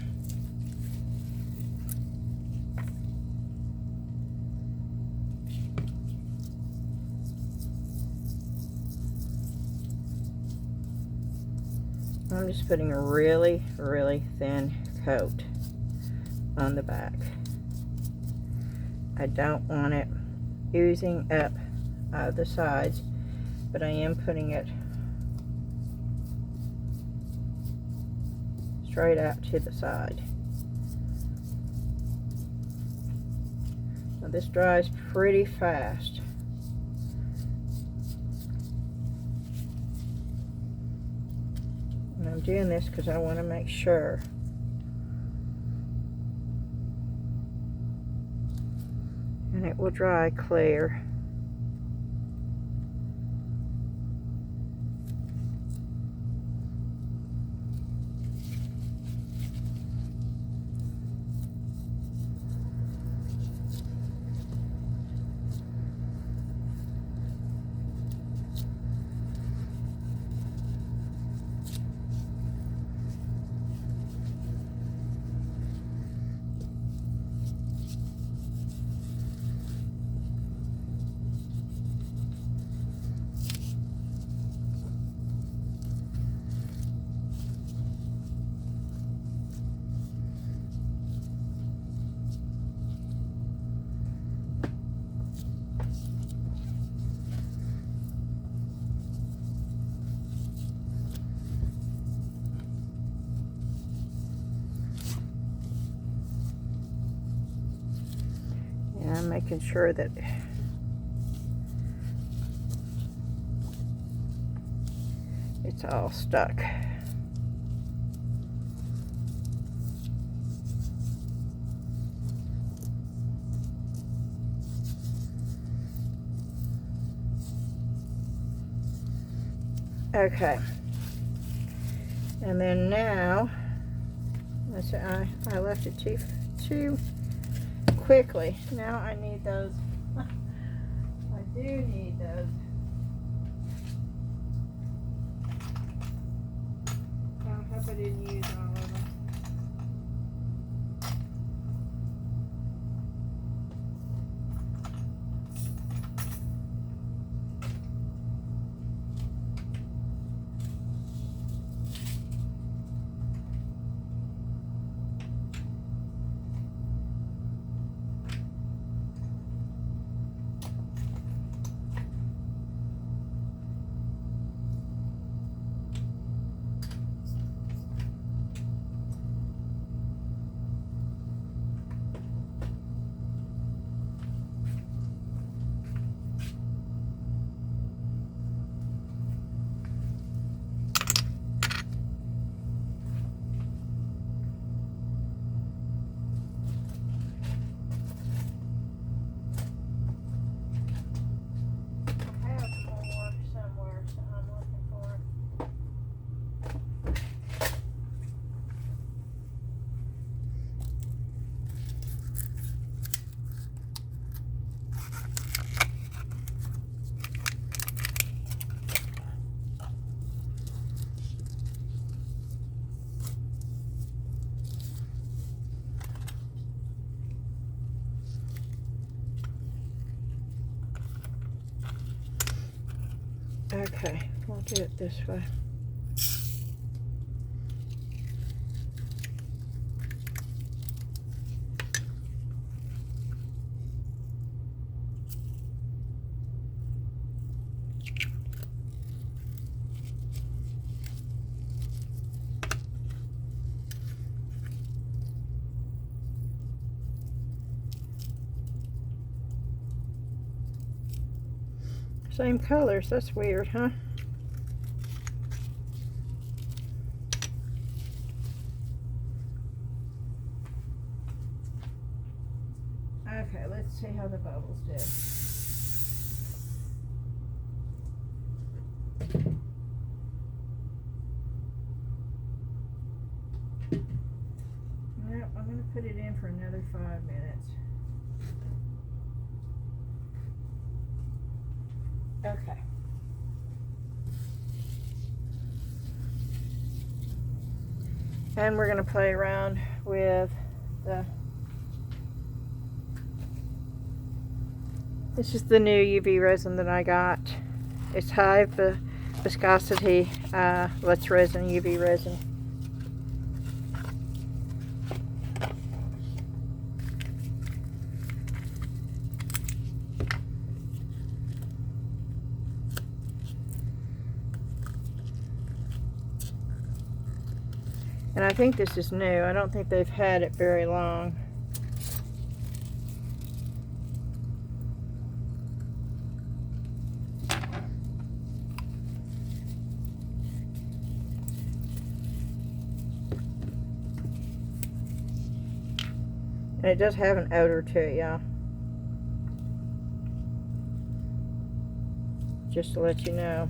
Speaker 1: I'm just putting a really, really thin coat on the back. I don't want it oozing up out of the sides, but I am putting it straight out to the side. Now this dries pretty fast. And I'm doing this because I want to make sure and it will dry clear. making sure that it's all stuck. Okay, and then now, I left it too quickly. Now I need those. I do need those. I hope I didn't use all of them. Okay, we'll do it this way. Same colors, that's weird, huh? Okay, let's see how the bubbles do. Yep, I'm going to put it in for another 5 minutes. Okay. And we're going to play around with this is the new UV resin that I got. It's high viscosity Let's Resin UV resin. And I think this is new. I don't think they've had it very long. And it does have an odor to it, y'all. Just to let you know.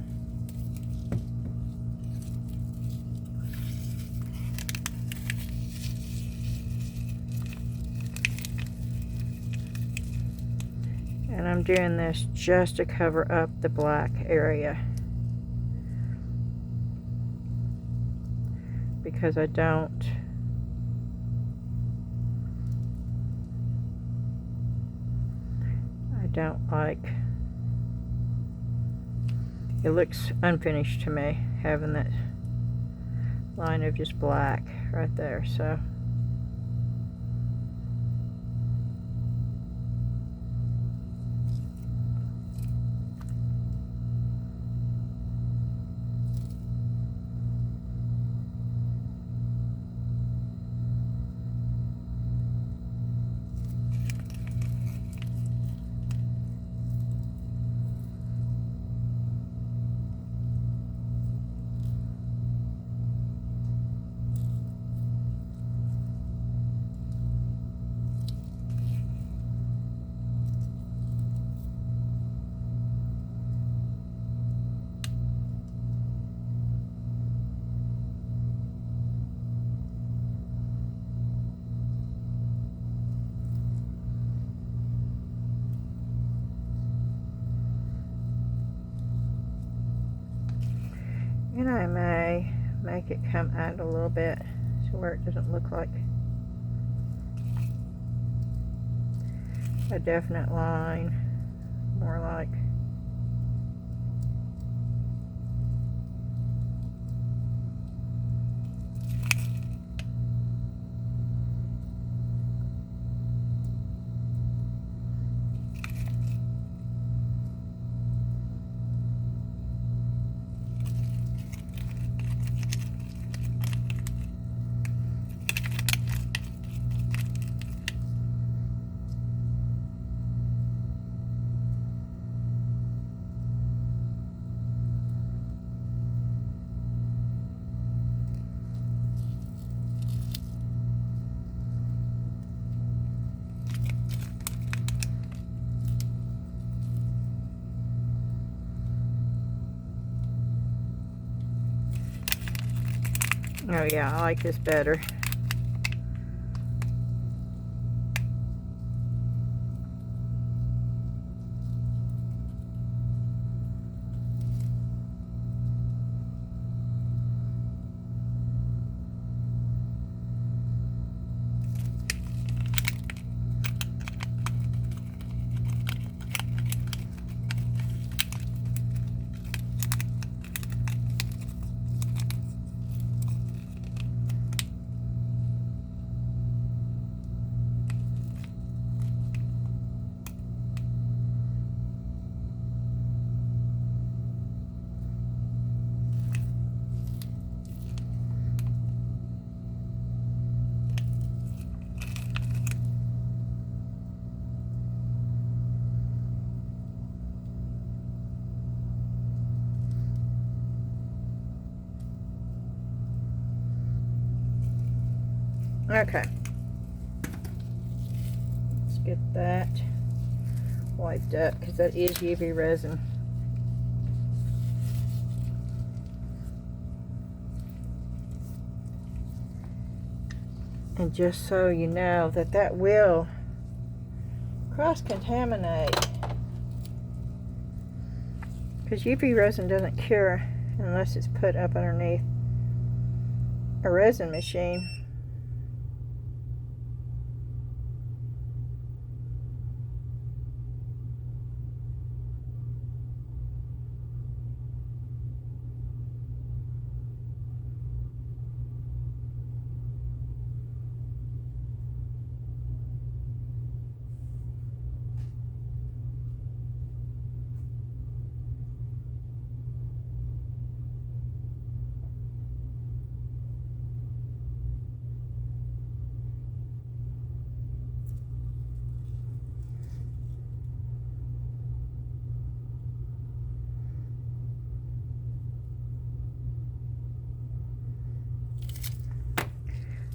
Speaker 1: And I'm doing this just to cover up the black area, because I don't like, it looks unfinished to me, having that line of just black right there. So And I may make it come out a little bit to where it doesn't look like a definite line, more like oh yeah, I like this better. Okay, let's get that wiped up because that is UV resin. And just so you know that that will cross-contaminate, because UV resin doesn't cure unless it's put up underneath a resin machine.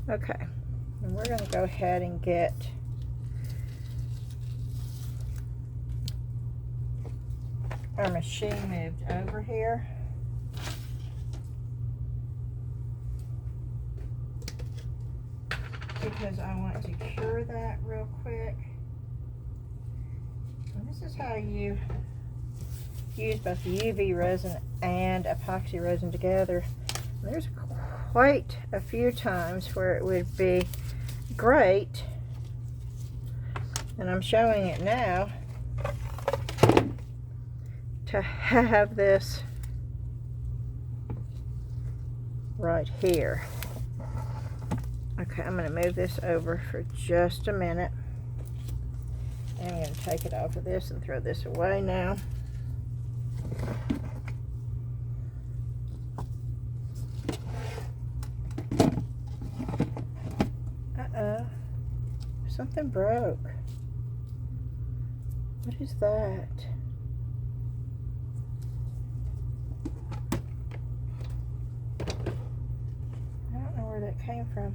Speaker 1: Okay, and we're going to go ahead and get our machine moved over here. Because I want to cure that real quick. And this is how you use both the UV resin and epoxy resin together. And there's quite a few times where it would be great, and I'm showing it now, to have this right here. Okay, I'm going to move this over for just a minute. I'm going to take it off of this and throw this away now. Uh-oh. Something broke. What is that? I don't know where that came from.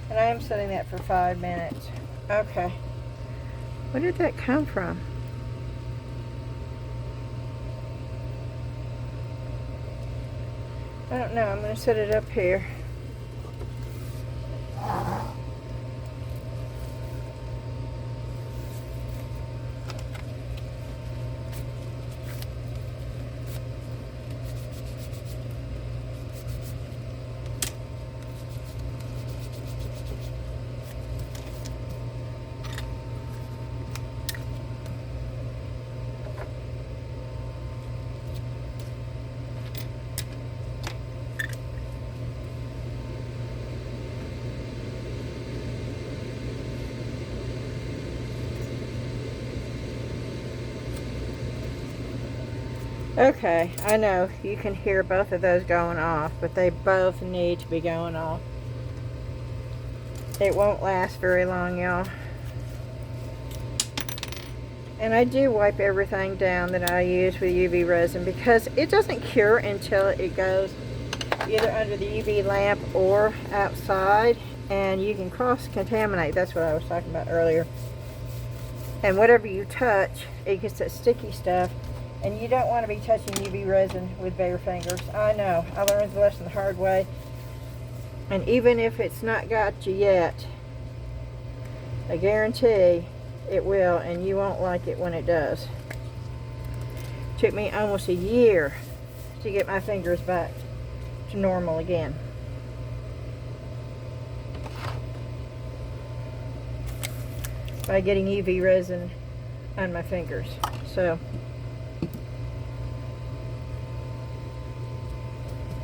Speaker 1: And I am setting that for 5 minutes. Okay. Where did that come from? I don't know. I'm going to set it up here. Okay, I know you can hear both of those going off, but they both need to be going off. It won't last very long, y'all. And I do wipe everything down that I use with UV resin because it doesn't cure until it goes either under the UV lamp or outside, and you can cross-contaminate. That's what I was talking about earlier. And whatever you touch, it gets that sticky stuff, and you don't want to be touching UV resin with bare fingers. I know, I learned the lesson the hard way. And even if it's not got you yet, I guarantee it will, and you won't like it when it does. It took me almost a year to get my fingers back to normal again. By getting UV resin on my fingers. So,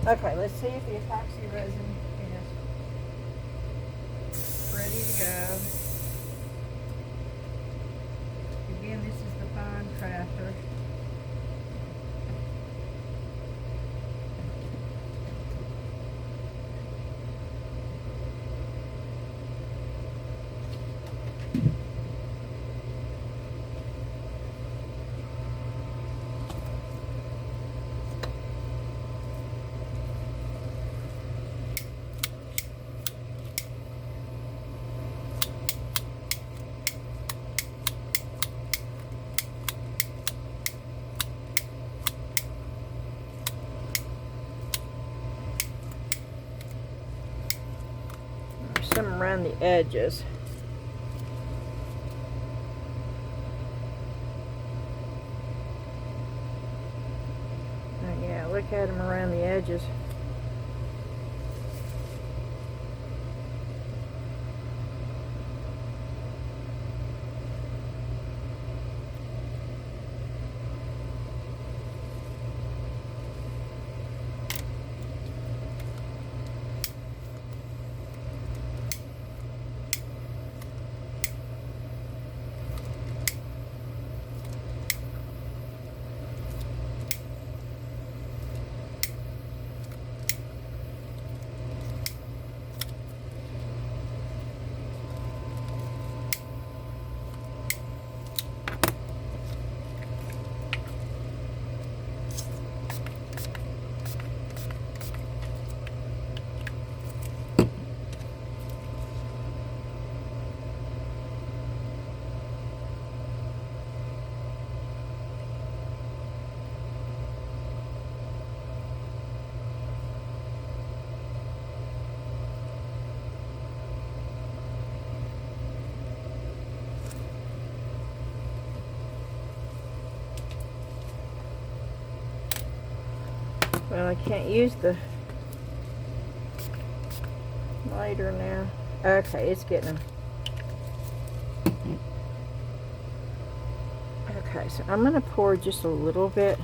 Speaker 1: okay, let's see if the epoxy resin is ready to go. Again, this is the fine Craftor. Some around the edges. Oh, yeah, look at them around the edges. Well, I can't use the lighter now. Okay, it's getting them. Okay, so I'm going to pour just a little bit.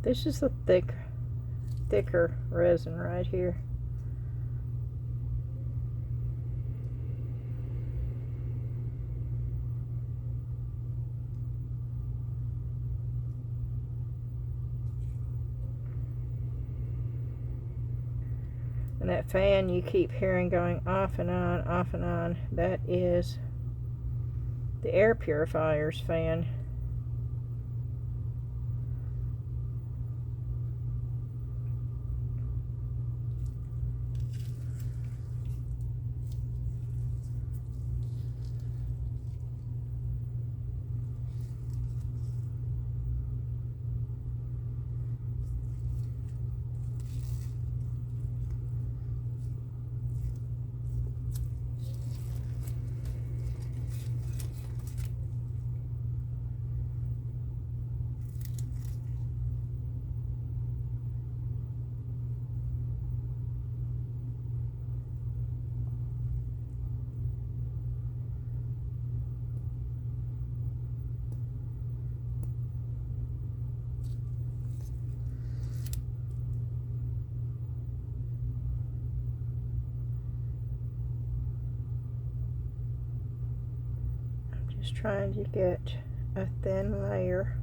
Speaker 1: This is a thicker resin right here. And that fan you keep hearing going off and on, that is the air purifier's fan. Just trying to get a thin layer.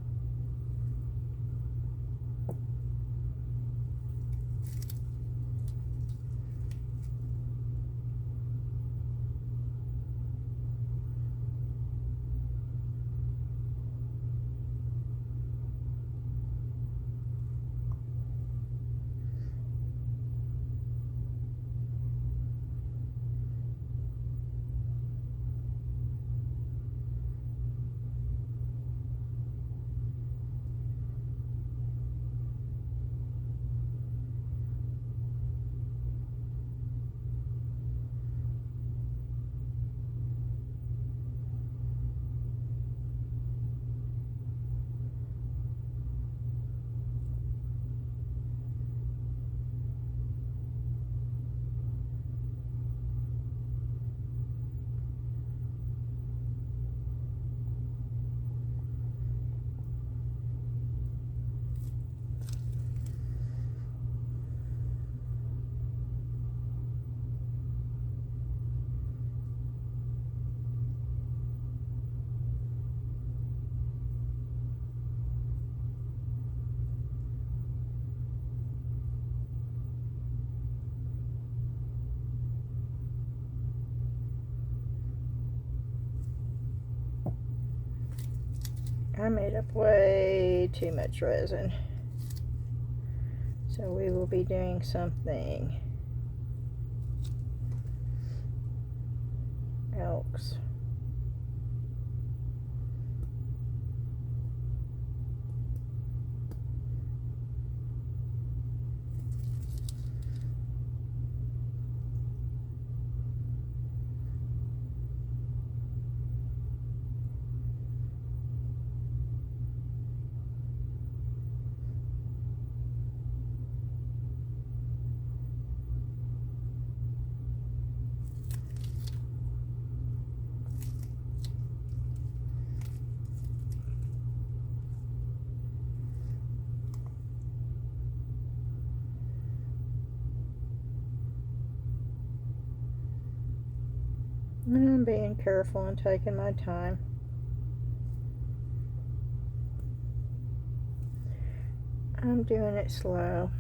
Speaker 1: I made up way too much resin. So we will be doing something else. And I'm being careful and taking my time. I'm doing it slow.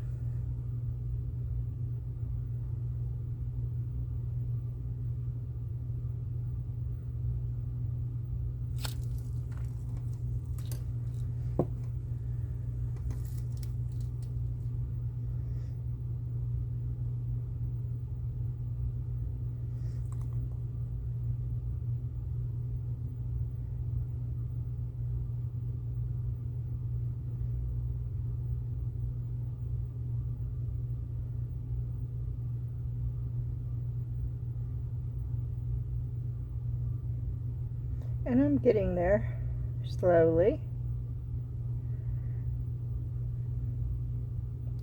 Speaker 1: And I'm getting there slowly.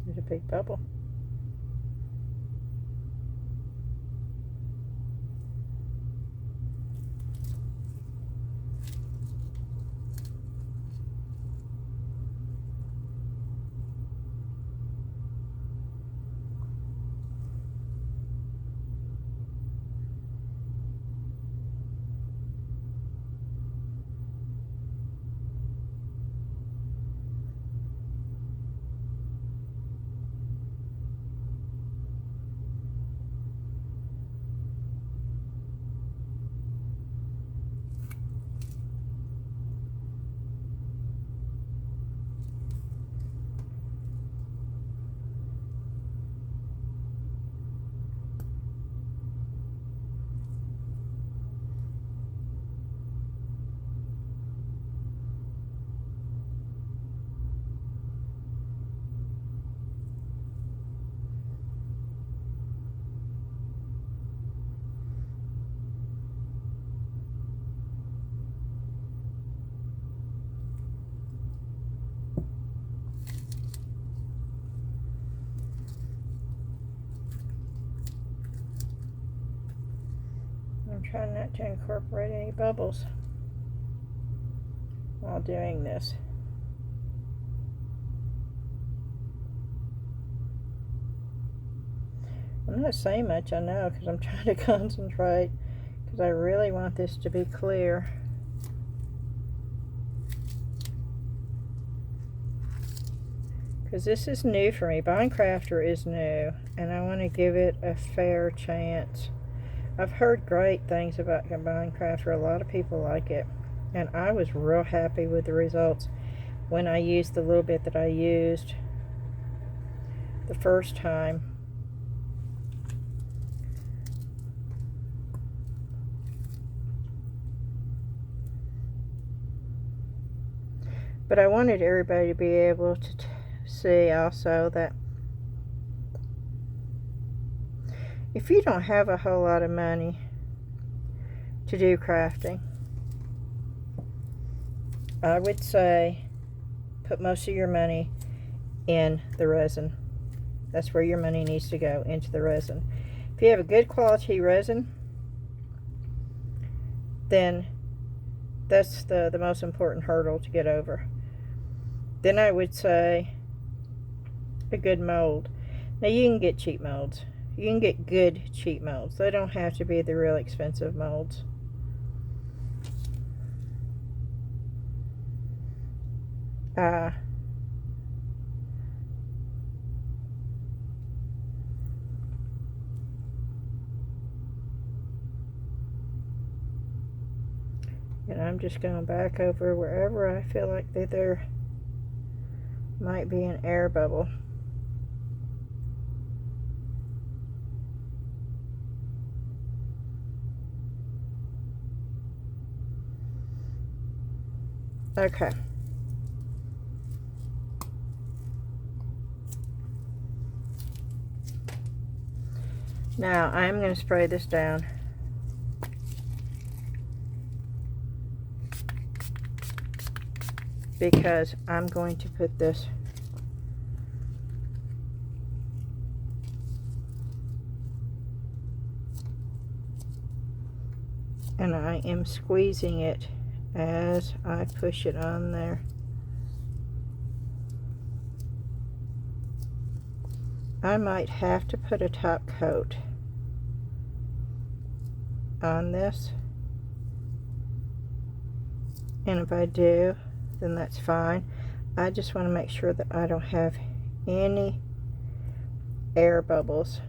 Speaker 1: There's a big bubble. I'm trying not to incorporate any bubbles while doing this. I'm not saying much, I know, because I'm trying to concentrate, because I really want this to be clear. Because this is new for me. Buying Craftor is new, and I want to give it a fair chance. I've heard great things about buying Craftor. A lot of people like it, and I was real happy with the results when I used the little bit that I used the first time. But I wanted everybody to be able to see also that if you don't have a whole lot of money to do crafting, I would say put most of your money in the resin. That's where your money needs to go, into the resin. If you have a good quality resin, then that's the most important hurdle to get over. Then I would say a good mold. Now you can get cheap molds. You can get good cheap molds. They don't have to be the real expensive molds. And I'm just going back over wherever I feel like that there might be an air bubble. Okay. Now I'm going to spray this down. Because I'm going to put this and I am squeezing it as I push it on there. I might have to put a top coat on this, and if I do, then that's fine. I just want to make sure that I don't have any air bubbles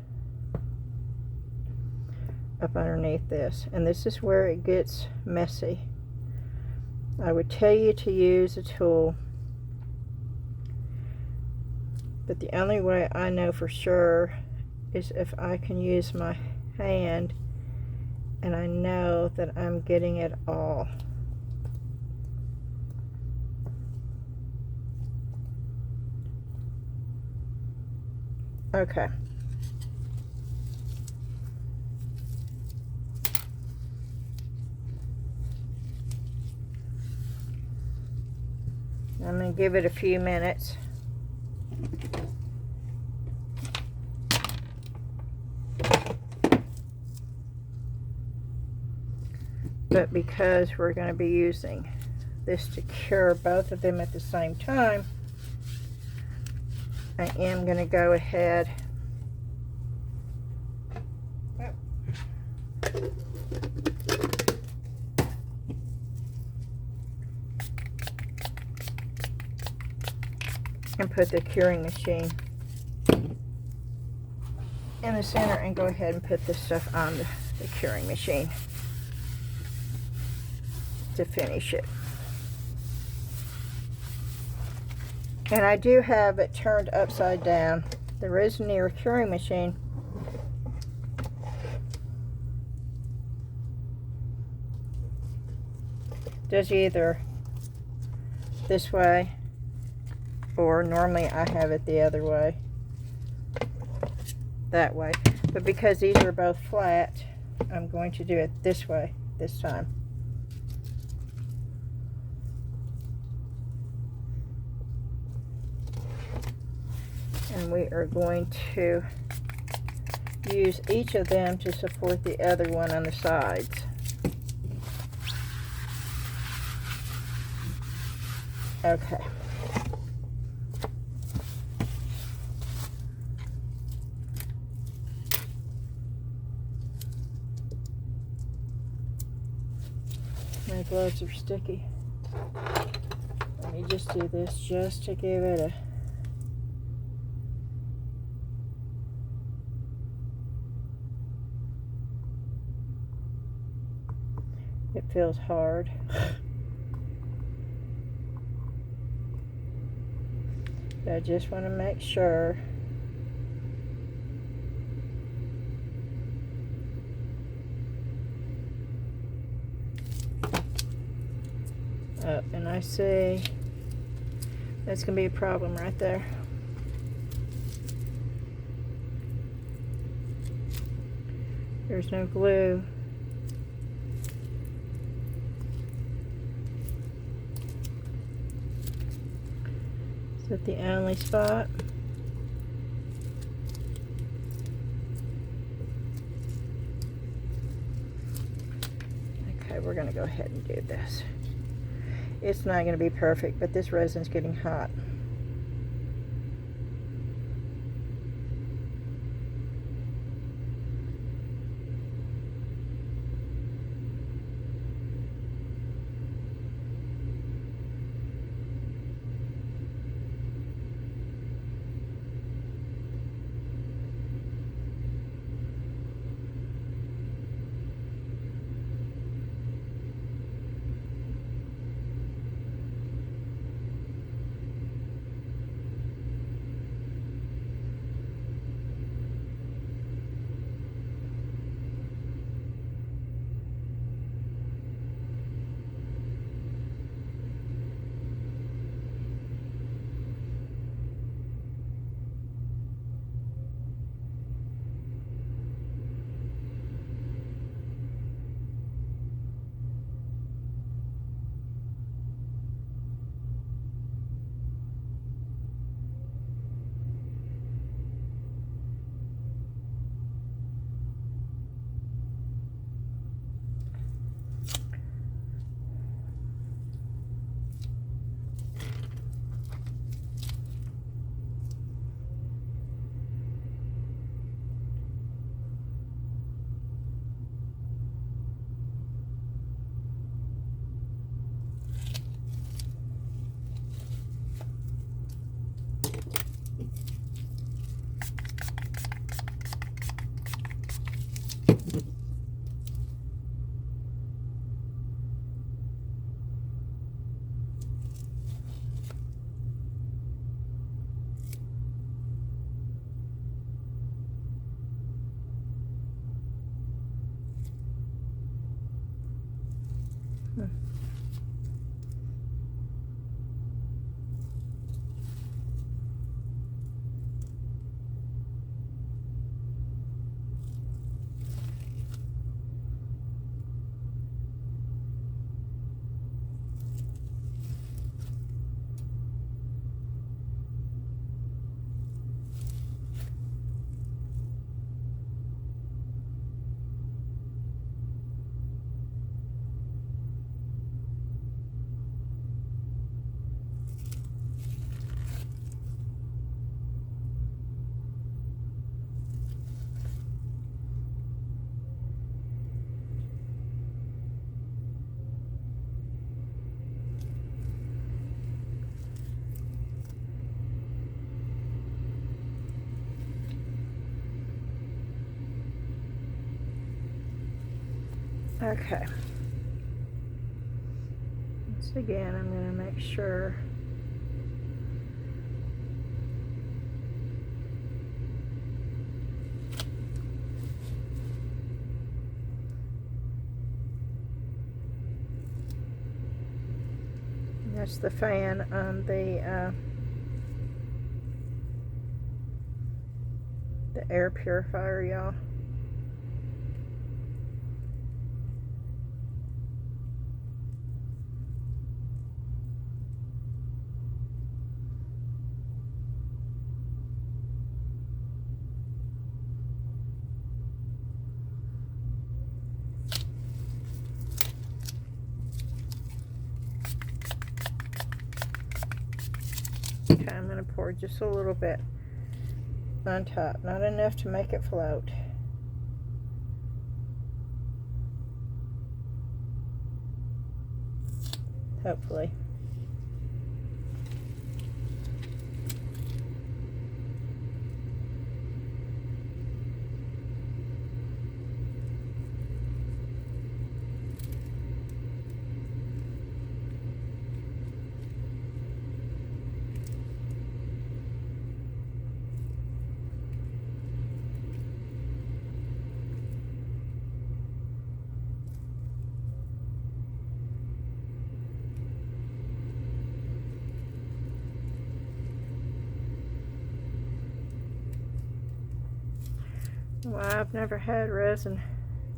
Speaker 1: up underneath this, and this is where it gets messy. I would tell you to use a tool, but the only way I know for sure is if I can use my hand and I know that I'm getting it all. Okay. I'm going to give it a few minutes. But because we're going to be using this to cure both of them at the same time, I am going to go ahead and put the curing machine in the center and go ahead and put this stuff on the curing machine to finish it. And I do have it turned upside down. The resin curing machine does either this way, or normally I have it the other way, that way. But because these are both flat, I'm going to do it this way this time. And we are going to use each of them to support the other one on the sides. Okay. My gloves are sticky. Let me just do this just to give it a... It feels hard. But I just want to make sure. And I see that's going to be a problem right there. There's no glue. Is that the only spot? Okay, we're going to go ahead and do this. It's not going to be perfect, but this resin's getting hot. Okay. Once again, I'm going to make sure that's the fan on the air purifier, y'all. going to pour just a little bit on top, not enough to make it float. Hopefully. Well, I've never had resin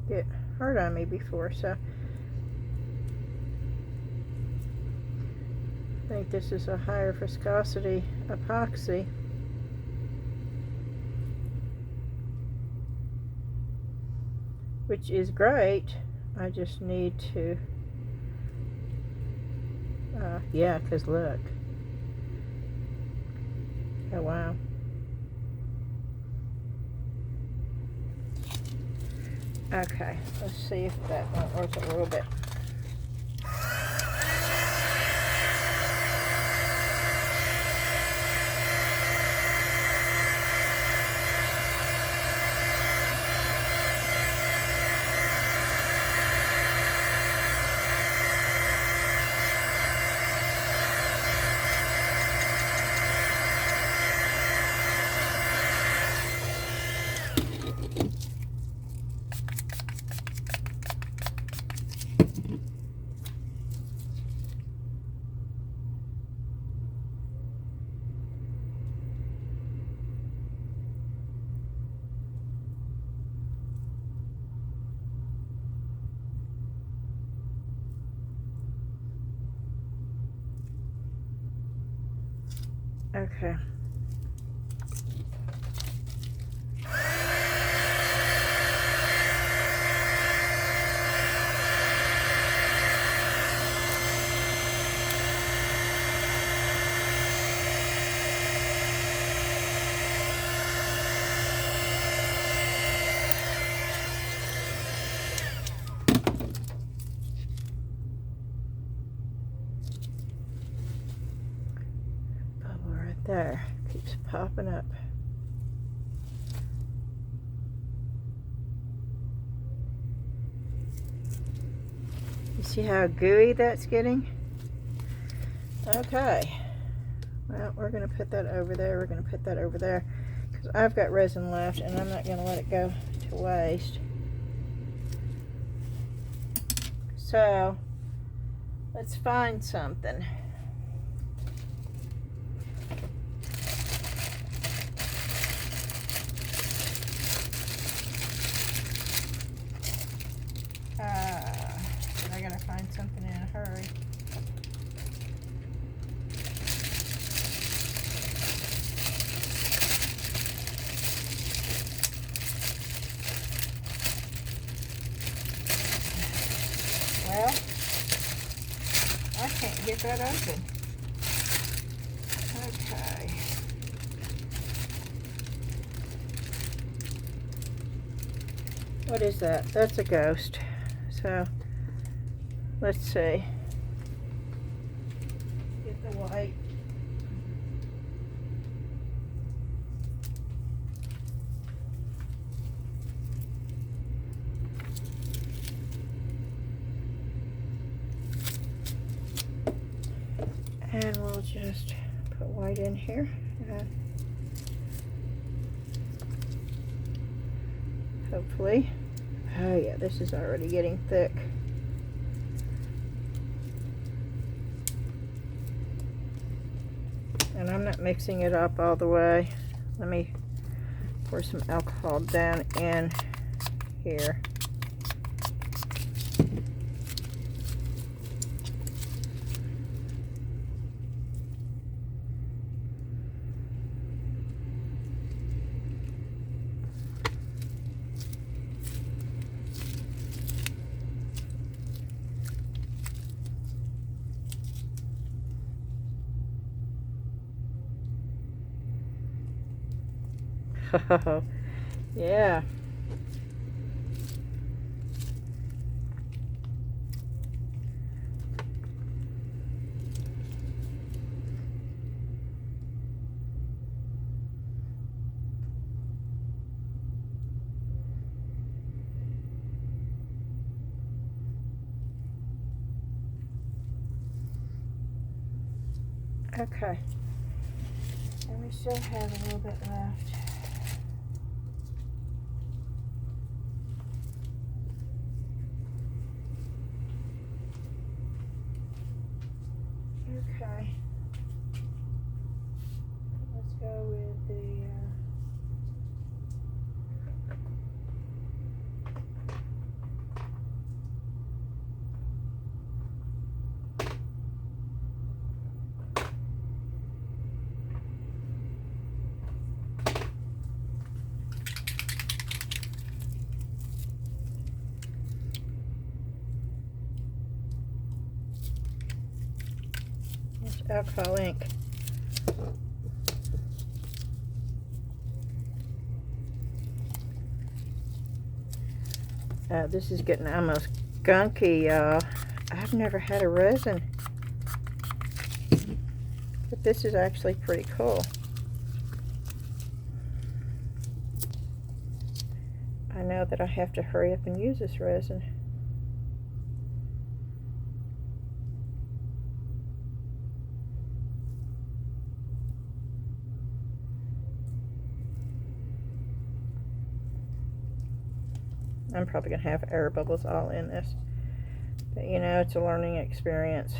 Speaker 1: get hard on me before, so I think this is a higher viscosity epoxy. Which is great. I just need to, yeah, because look. Oh, wow. Okay, let's see if that won't work a little bit. Okay. There, keeps popping up. You see how gooey that's getting? Okay. Well, we're going to put that over there. We're going to put that over there because I've got resin left and I'm not going to let it go to waste. So, let's find something. I gotta find something in a hurry. Well, I can't get that open. Okay. What is that? That's a ghost. So, let's see. Get the white. And we'll just put white in here. Hopefully. Oh yeah, this is already getting thick. And I'm not mixing it up all the way. Let me pour some alcohol down in here. Yeah. Okay. And we still have a little bit left. Okay. Let's go with the alcohol ink. This is getting almost gunky, y'all. I've never had a resin, but this is actually pretty cool. I know that I have to hurry up and use this resin. I'm probably going to have air bubbles all in this. But you know, it's a learning experience.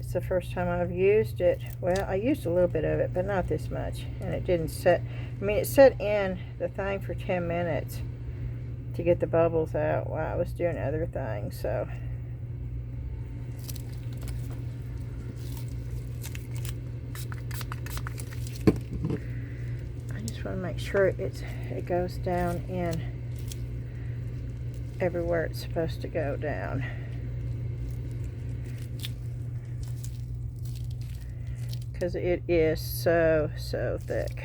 Speaker 1: It's the first time I've used it. Well, I used a little bit of it, but not this much. And it didn't set, I mean, it set in the thing for 10 minutes to get the bubbles out while I was doing other things, so. I just want to make sure it goes down in everywhere it's supposed to go down. Because it is so thick.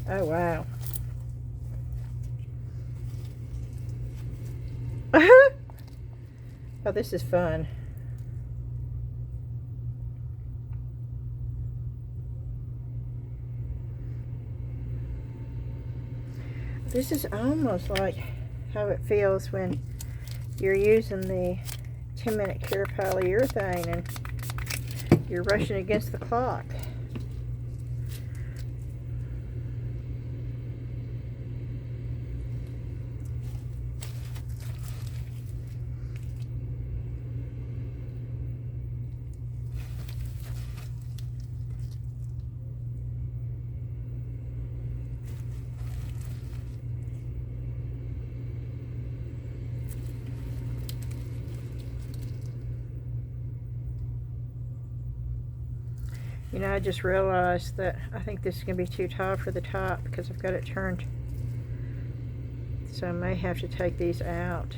Speaker 1: Oh wow. Oh, this is fun. This is almost like how it feels when you're using the 10-minute cure polyurethane and you're rushing against the clock. You know, I just realized that I think this is going to be too tall for the top because I've got it turned. So I may have to take these out.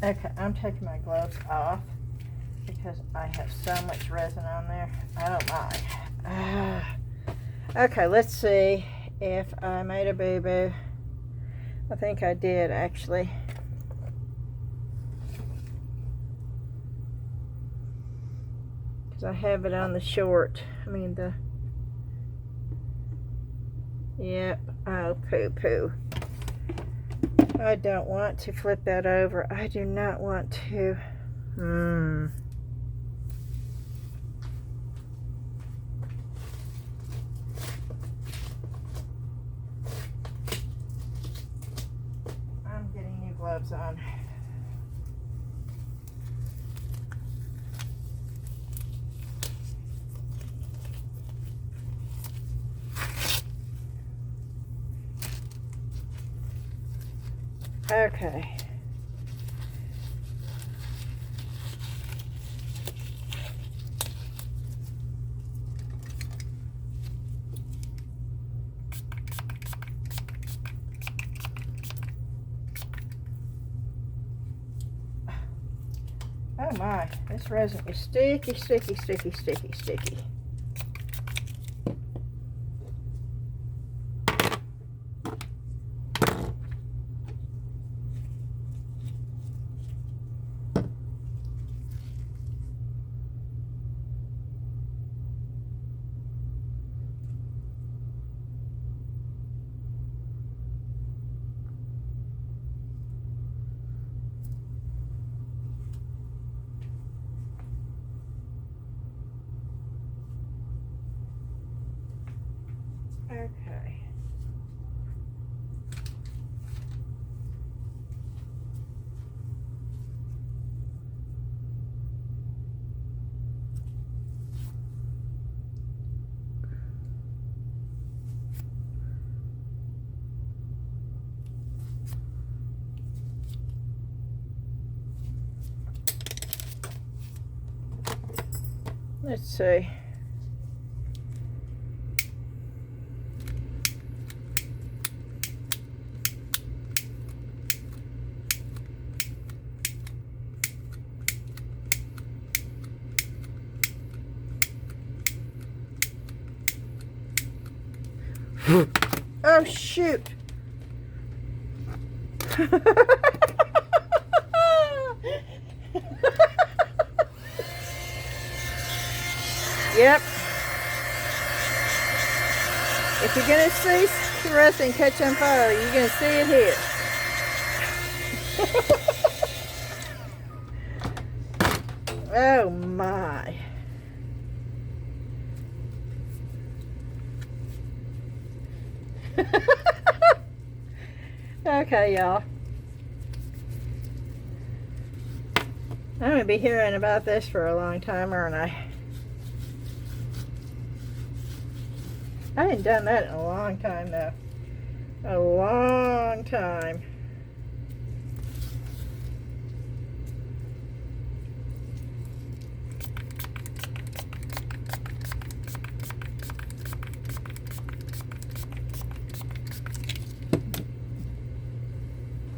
Speaker 1: Okay, I'm taking my gloves off because I have so much resin on there. Oh my. Okay, let's see if I made a boo-boo. I think I did, actually. Because I have it on the short. Yep. Oh, poo-poo. I don't want to flip that over. I do not want to. I'm getting new gloves on. Okay. Oh my, this resin is sticky, sticky, sticky, sticky, sticky. Okay. Let's see. Oh shoot. Yep. If you're gonna see the resin catch on fire, you're gonna see it here. Oh my. Okay, y'all. I'm gonna be hearing about this for a long time, aren't I? I hadn't done that in a long time, though. A long time.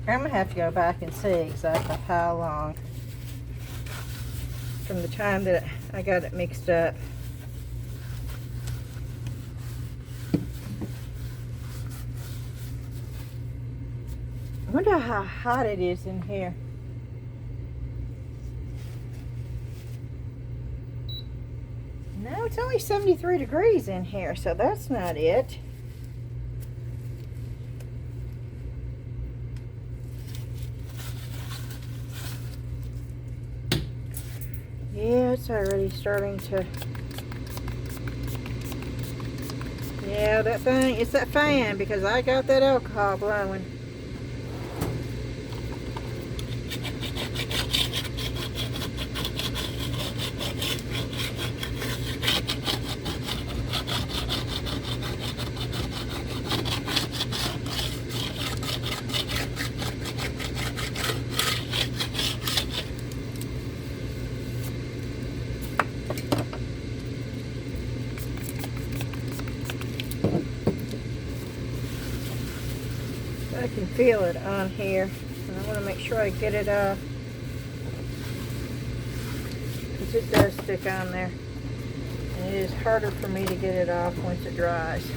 Speaker 1: I'm gonna have to go back and see exactly how long from the time that I got it mixed up. I wonder how hot it is in here. No, it's only 73 degrees in here, so that's not it. Yeah, it's already starting to... Yeah, that thing, it's that fan, because I got that alcohol blowing. I can feel it on here, and I want to make sure I get it off, because it does stick on there, and it is harder for me to get it off once it dries.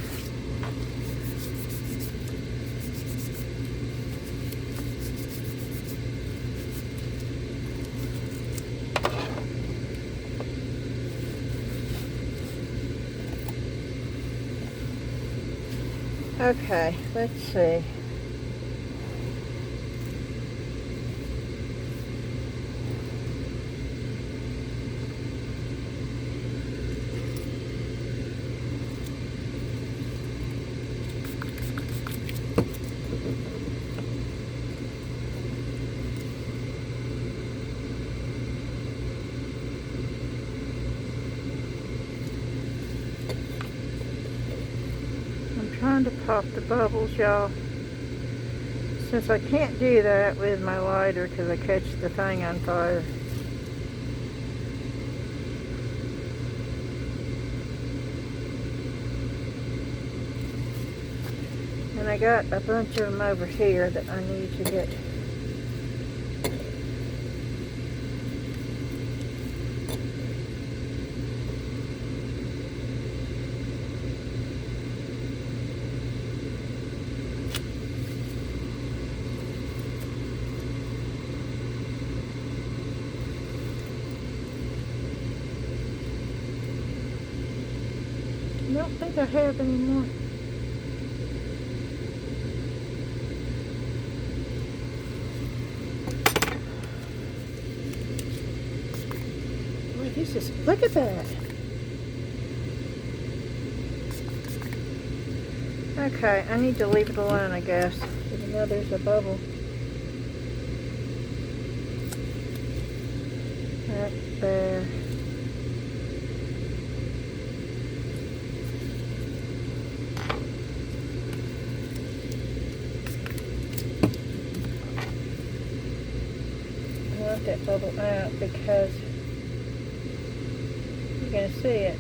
Speaker 1: Okay, let's see. Trying to pop the bubbles, y'all. Since I can't do that with my lighter because I catch the thing on fire, and I got a bunch of them over here that I need to get. I don't think I have any more. Boy, this is, look at that. Okay, I need to leave it alone, I guess, even though there's a bubble. Right there. That bubble out because you're going to see it.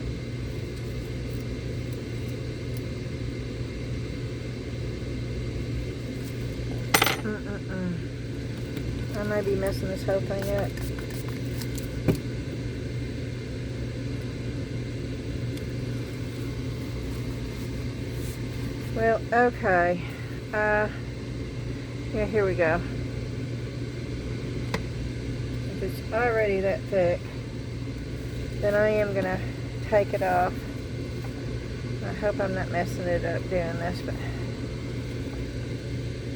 Speaker 1: I might be messing this whole thing up. Well, okay. Yeah, here we go. It's already that thick, then I am going to take it off. I hope I'm not messing it up doing this, but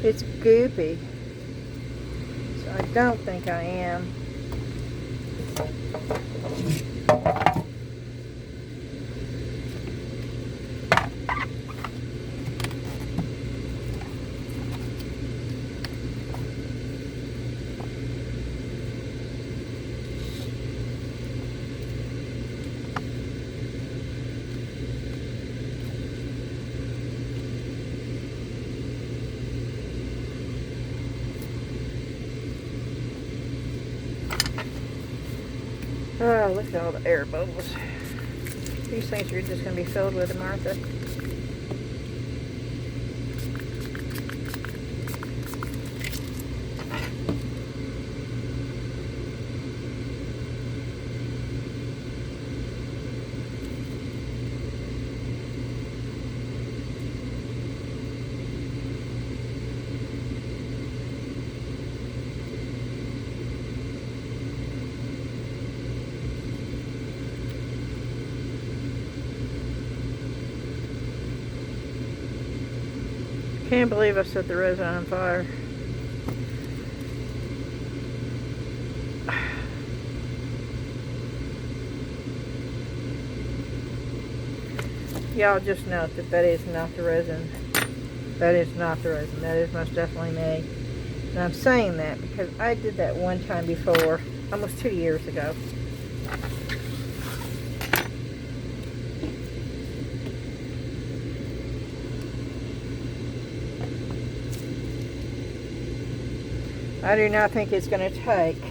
Speaker 1: it's goopy, so I don't think I am. Oh, look at all the air bubbles. These things are just going to be filled with them, aren't they? Can't believe I set the resin on fire. Y'all just note that that is not the resin. That is not the resin. That is most definitely me. And I'm saying that because I did that one time before, almost 2 years ago. I do not think it's going to take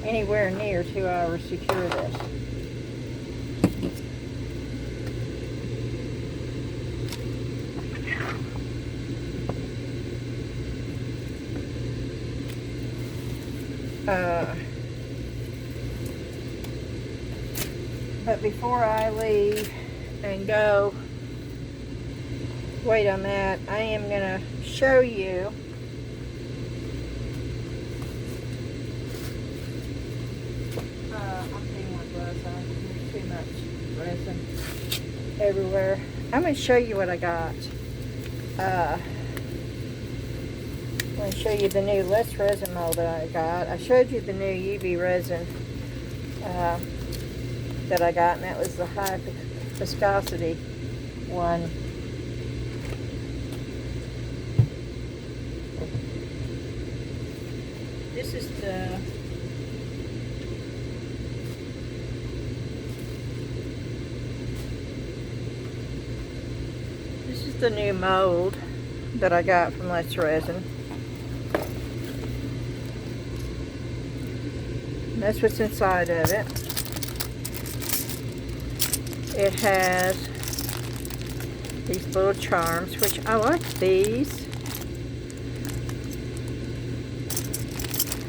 Speaker 1: anywhere near 2 hours to cure this. But before I leave and go wait on that, I am going to show you resin everywhere. I'm going to show you what I got. I'm going to show you the new less resin mold that I got. I showed you the new UV resin that I got, and that was the high viscosity one. This is the new mold that I got from Let's Resin. That's what's inside of it. It has these little charms, which I like these.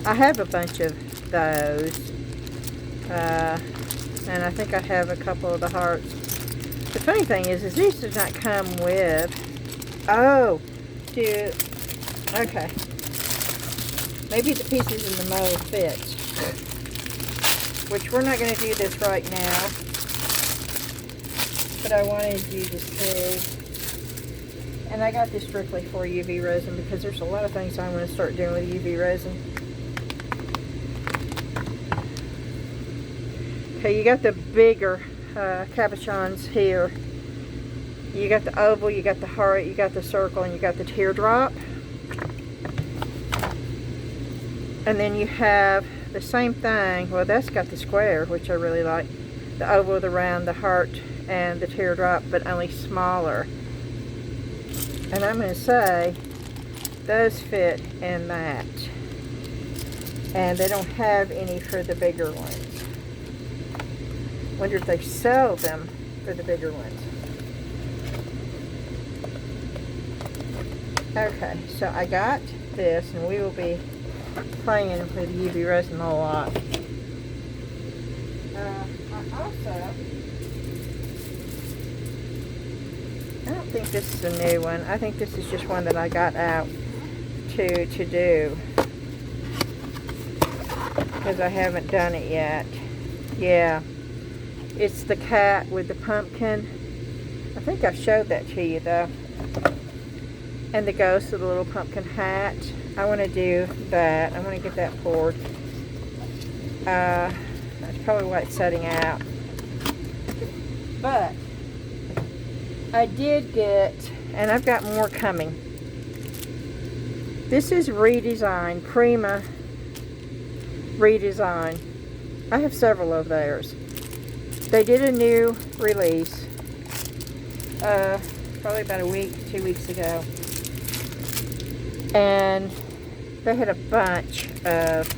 Speaker 1: I have a bunch of those. And I think I have a couple of the hearts. The funny thing is these do not come with... Oh, dude. Okay. Maybe the pieces in the mold fit. Which we're not going to do this right now. But I wanted you to see. And I got this strictly for UV resin because there's a lot of things I want to start doing with UV resin. Okay, you got the bigger cabochons here. You got the oval, you got the heart, you got the circle, and you got the teardrop. And then you have the same thing. Well, that's got the square, which I really like. The oval, the round, the heart, and the teardrop, but only smaller. And I'm going to say those fit in that. And they don't have any for the bigger ones. Wonder if they sell them for the bigger ones. Okay, so I got this, and we will be playing with UV resin a lot. I don't think this is a new one. I think this is just one that I got out to do. Because I haven't done it yet. Yeah. It's the cat with the pumpkin. I think I showed that to you though. And the ghost of the little pumpkin hat. I want to do that. I want to get that poured. That's probably why it's setting out. But I did get, and I've got more coming. This is Re-Design, Prima Re-Design. I have several of theirs. They did a new release, probably about a week, 2 weeks ago. And they had a bunch of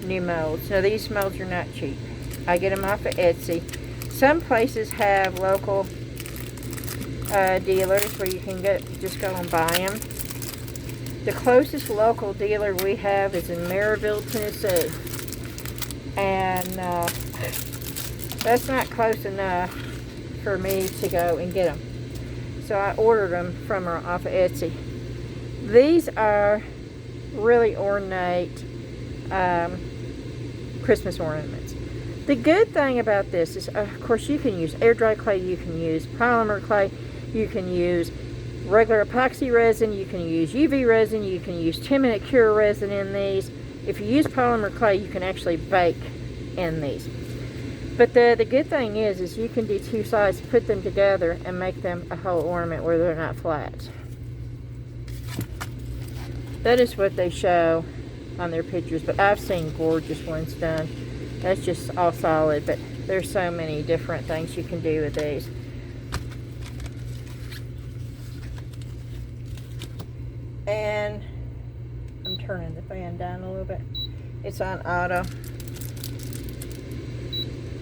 Speaker 1: new molds. Now these molds are not cheap. I get them off of Etsy. Some places have local dealers where you can just go and buy them. The closest local dealer we have is in Maryville, Tennessee. And that's not close enough for me to go and get them. So I ordered them from her off of Etsy. These are really ornate Christmas ornaments. The good thing about this is, of course, you can use air dry clay, you can use polymer clay, you can use regular epoxy resin, you can use UV resin, you can use 10-minute cure resin in these. If you use polymer clay, you can actually bake in these. But the good thing is you can do two sides, put them together, and make them a whole ornament where they're not flat. That is what they show on their pictures, but I've seen gorgeous ones done. That's just all solid, but there's so many different things you can do with these. And I'm turning the fan down a little bit. It's on auto.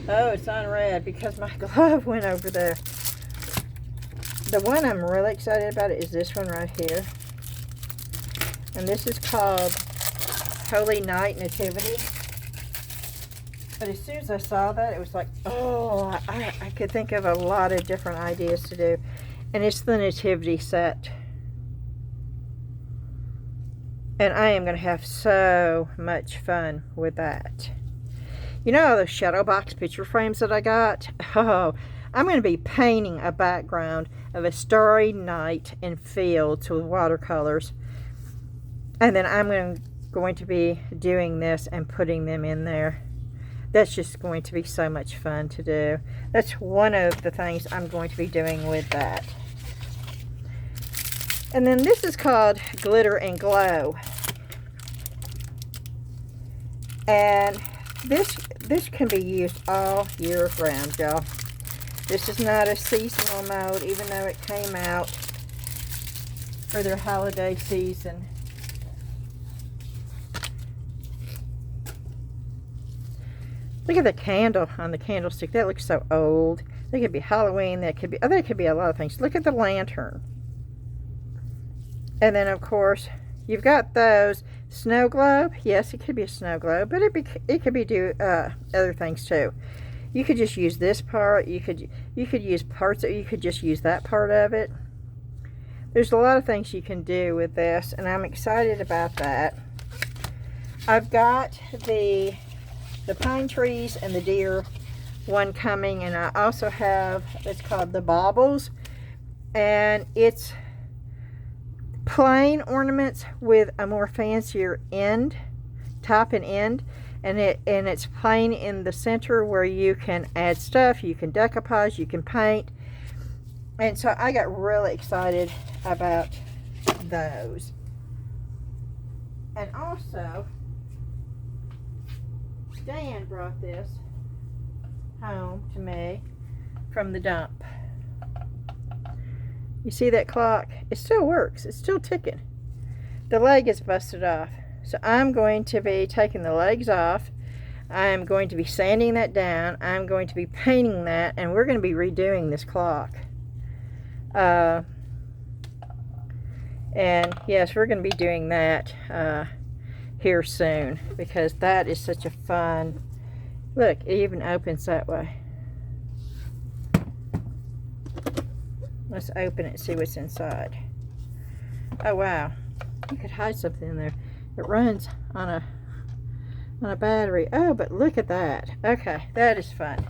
Speaker 1: Oh, it's on red because my glove went over there. The one I'm really excited about is this one right here. And this is called Holy Night Nativity. But as soon as I saw that, it was like, oh, I could think of a lot of different ideas to do. And it's the Nativity set. And I am going to have so much fun with that. You know all those shadow box picture frames that I got? Oh, I'm going to be painting a background of a starry night in fields with watercolors. And then I'm going to be doing this and putting them in there. That's just going to be so much fun to do. That's one of the things I'm going to be doing with that. And then this is called Glitter and Glow. And this can be used all year round, y'all. This is not a seasonal mode, even though it came out for their holiday season. Look at the candle on the candlestick. That looks so old. That could be Halloween. That could be, oh, that could be a lot of things. Look at the lantern. And then, of course, you've got those. Snow globe. Yes, it could be a snow globe, but it could be other things too. You could just use this part. You could use parts. You could just use that part of it. There's a lot of things you can do with this, and I'm excited about that. I've got the pine trees and the deer one coming, and I also have, it's called the baubles, and it's plain ornaments with a more fancier end, top and end, and it's plain in the center where you can add stuff, you can decoupage, you can paint. And so I got really excited about those. And also, Dan brought this home to me from the dump. You see that clock? It still works. It's still ticking. The leg is busted off. So I'm going to be taking the legs off. I'm going to be sanding that down. I'm going to be painting that. And we're going to be redoing this clock. And yes, we're going to be doing that here soon. Because that is such a fun... Look, it even opens that way. Let's open it and see what's inside. Oh wow, you could hide something in there. It runs on a battery. Oh, but look at that. Okay, that is fun.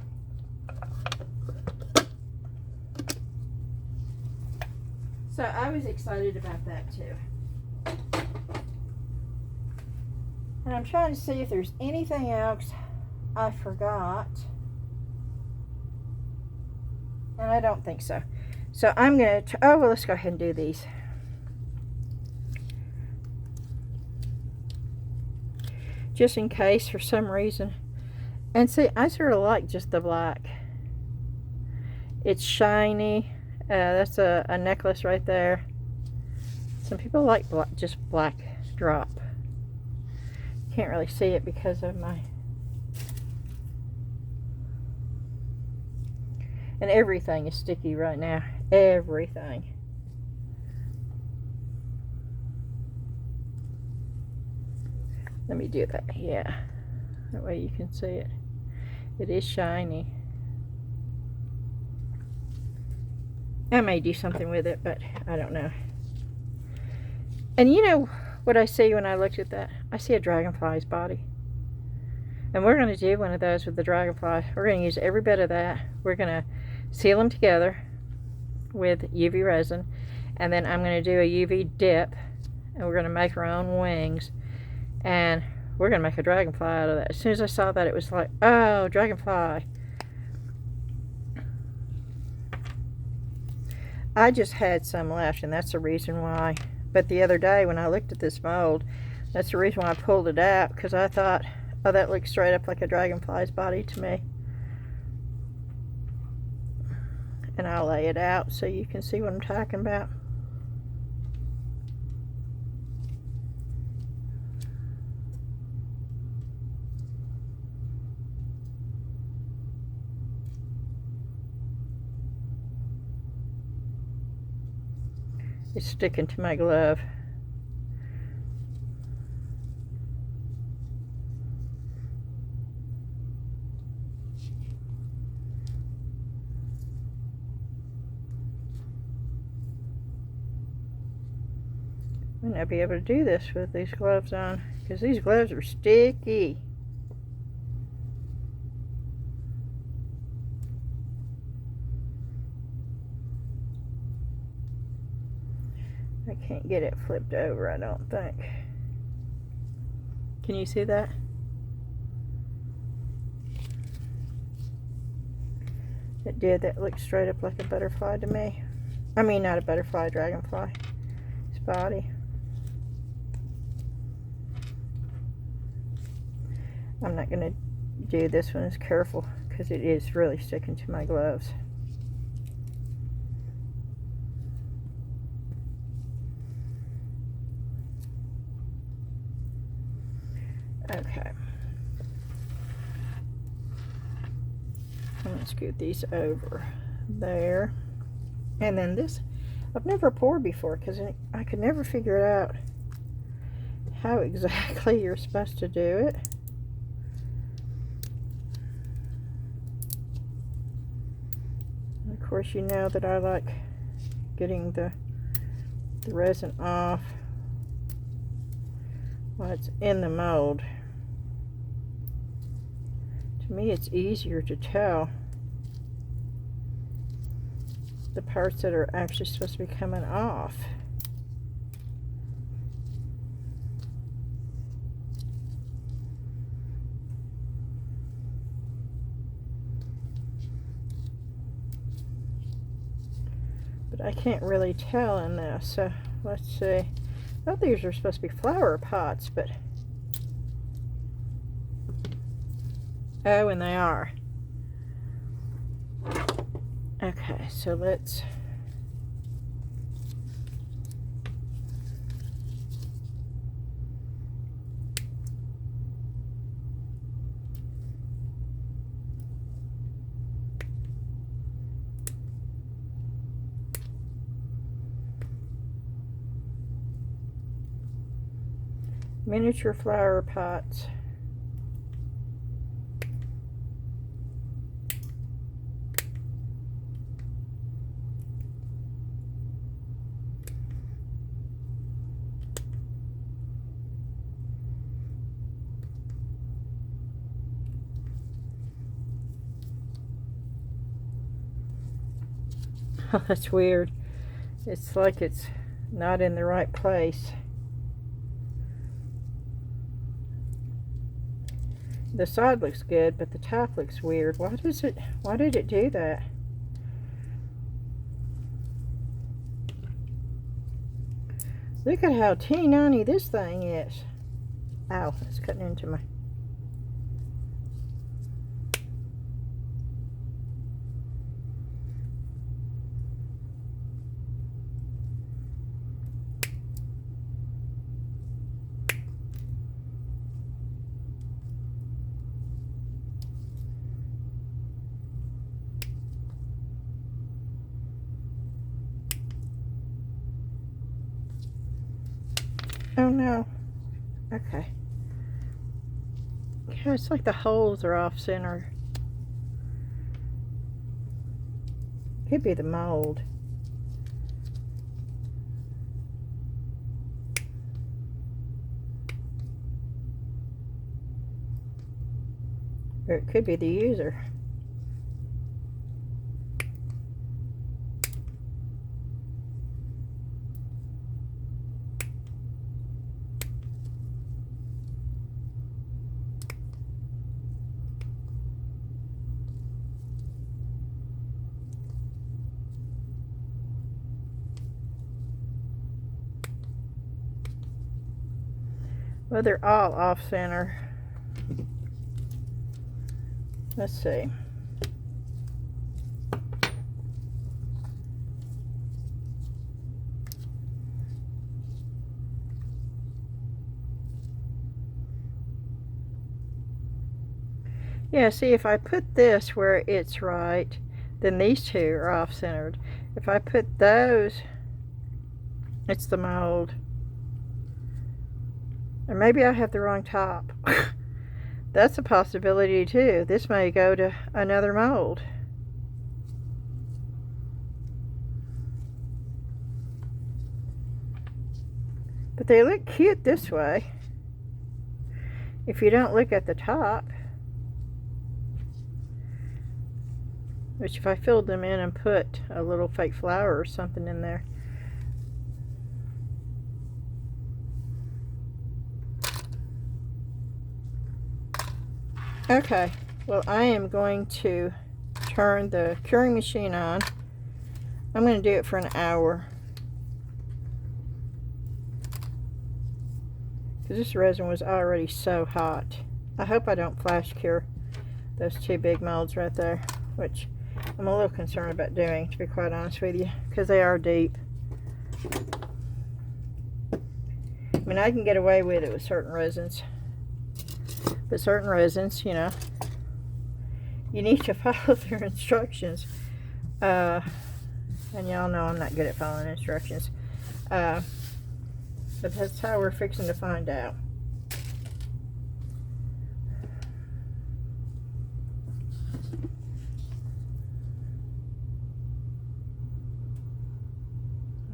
Speaker 1: So I was excited about that too. And I'm trying to see if there's anything else I forgot. And I don't think so. So I'm going to, oh, well, let's go ahead and do these. Just in case for some reason. And see, I sort of like just the black. It's shiny. That's a necklace right there. Some people like just black drop. Can't really see it because of my... And everything is sticky right now. Everything. Let me do that. Yeah. That way you can see it. It is shiny. I may do something with it, but I don't know. And you know what I see when I looked at that? I see a dragonfly's body. And we're going to do one of those with the dragonfly. We're going to use every bit of that. We're going to seal them together with UV resin, and then I'm going to do a UV dip, and we're going to make our own wings, and we're going to make a dragonfly out of that. As soon as I saw that, it was like, oh, dragonfly. I just had some left, and that's the reason why. But the other day when I looked at this mold, that's the reason why I pulled it out, because I thought, oh, that looks straight up like a dragonfly's body to me. And I'll lay it out so you can see what I'm talking about. It's sticking to my glove. I might not be able to do this with these gloves on, because these gloves are sticky. I can't get it flipped over, I don't think. Can you see that? It did. That looked straight up like a butterfly to me. I mean, not a butterfly, a dragonfly. Its body. I'm not going to do this one as careful because it is really sticking to my gloves. Okay. I'm going to scoot these over there. And then this, I've never poured before because I could never figure it out how exactly you're supposed to do it. And of course, you know that I like getting the resin off while it's in the mold. To me, it's easier to tell the parts that are actually supposed to be coming off. But I can't really tell in this, so let's see. Well, these are supposed to be flower pots, but oh, and they are. Okay, so let's miniature flower pots. Oh, that's weird. It's like it's not in the right place. The side looks good, but the top looks weird. Why did it do that? Look at how teeny this thing is. Ow, it's cutting into my... Oh no. Okay. Yeah, it's like the holes are off center. Could be the mold. Or it could be the user. Well, they're all off center. Let's see. Yeah, see, if I put this where it's right, then these two are off centered. If I put those, it's the mold. Or maybe I have the wrong top. That's a possibility too. This may go to another mold. But they look cute this way. If you don't look at the top. Which if I filled them in and put a little fake flower or something in there. Okay, well, I am going to turn the curing machine on. I'm going to do it for an hour. Because this resin was already so hot. I hope I don't flash cure those two big molds right there, which I'm a little concerned about doing, to be quite honest with you, because they are deep. I mean, I can get away with it with certain resins. But certain resins, you know, you need to follow their instructions. And y'all know I'm not good at following instructions. But that's how we're fixing to find out.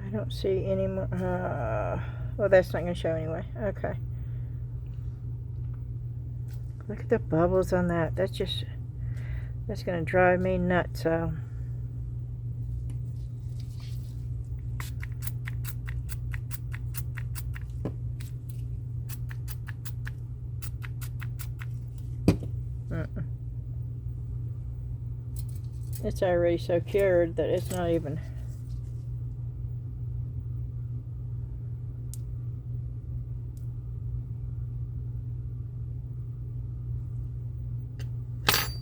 Speaker 1: I don't see any more. Well, that's not going to show anyway. Okay. Look at the bubbles on that. That's going to drive me nuts. So. It's already so cured that it's not even.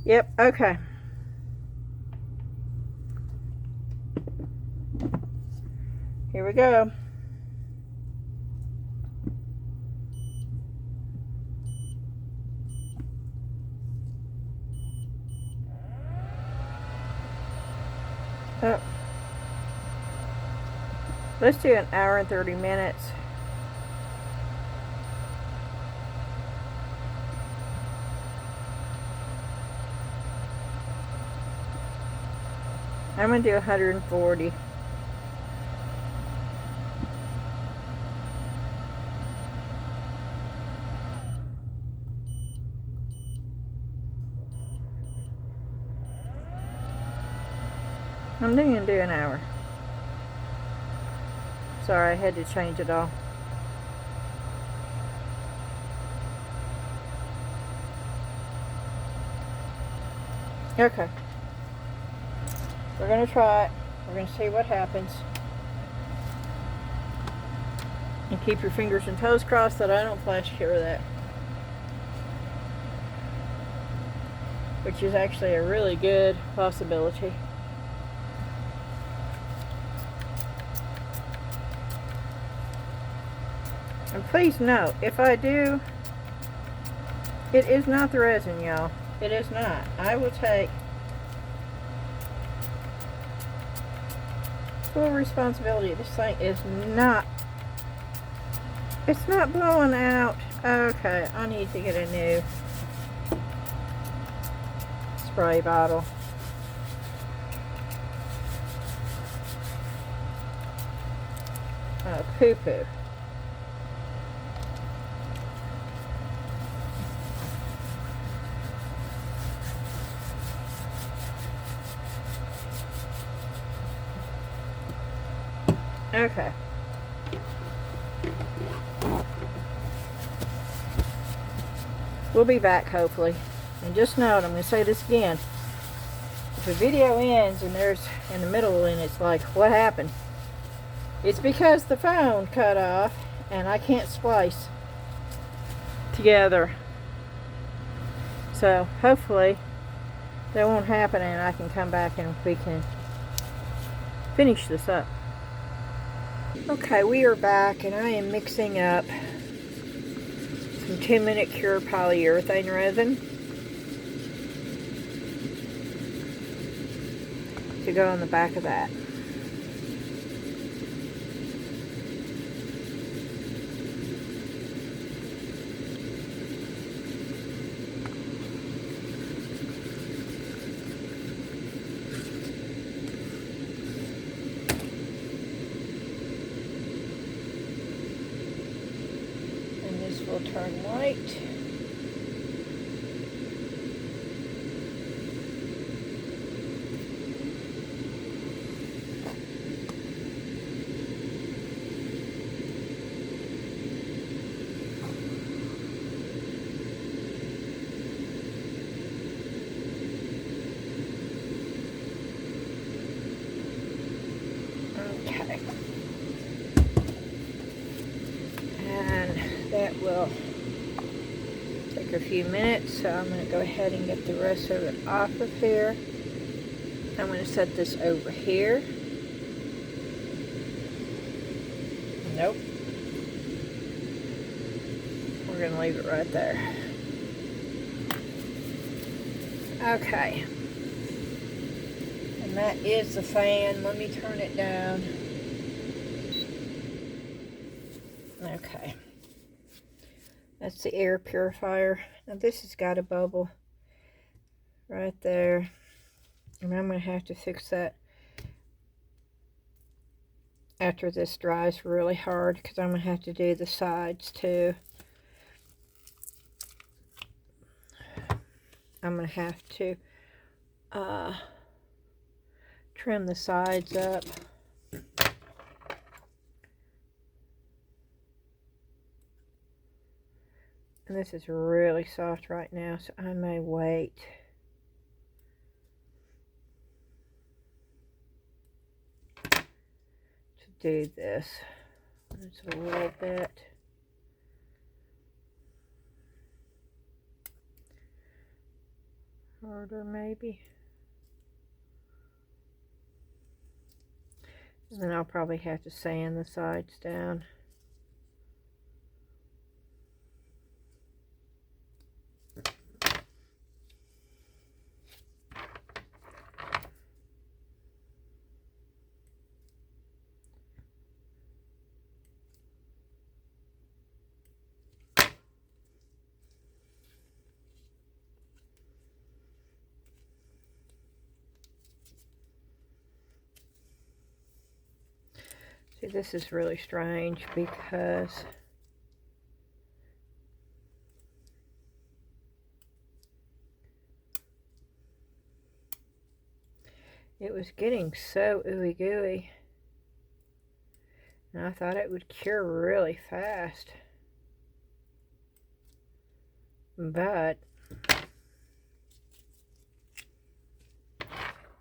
Speaker 1: Yep, okay. Here we go. Oh. Let's do an hour and 30 minutes. I'm going to do 140. I'm going to do an hour. Sorry, I had to change it all. Okay. We're going to try it. We're going to see what happens. And keep your fingers and toes crossed that I don't flash cure that. Which is actually a really good possibility. And please note, if I do, it is not the resin, y'all. It is not. I will take full responsibility. This thing is not, it's not blowing out. Okay, I need to get a new spray bottle. Oh, poo-poo. Okay. We'll be back, hopefully. And just note, I'm going to say this again. If the video ends and there's in the middle and it's like, what happened? It's because the phone cut off and I can't splice together. So, hopefully, that won't happen and I can come back and we can finish this up. Okay, we are back and I am mixing up some 10-minute cure polyurethane resin to go on the back of that. Will turn white. Okay. And that will take a few minutes, so I'm going to go ahead and get the rest of it off of here. I'm going to set this over here. Nope. We're going to leave it right there. Okay. And that is the fan. Let me turn it down. Okay. That's the air purifier. Now this has got a bubble right there. And I'm going to have to fix that after this dries really hard, because I'm going to have to do the sides too. I'm going to have to trim the sides up. And this is really soft right now, so I may wait. To do this. It's a little bit. Harder maybe. And then I'll probably have to sand the sides down. See, this is really strange because it was getting so ooey gooey, and I thought it would cure really fast, but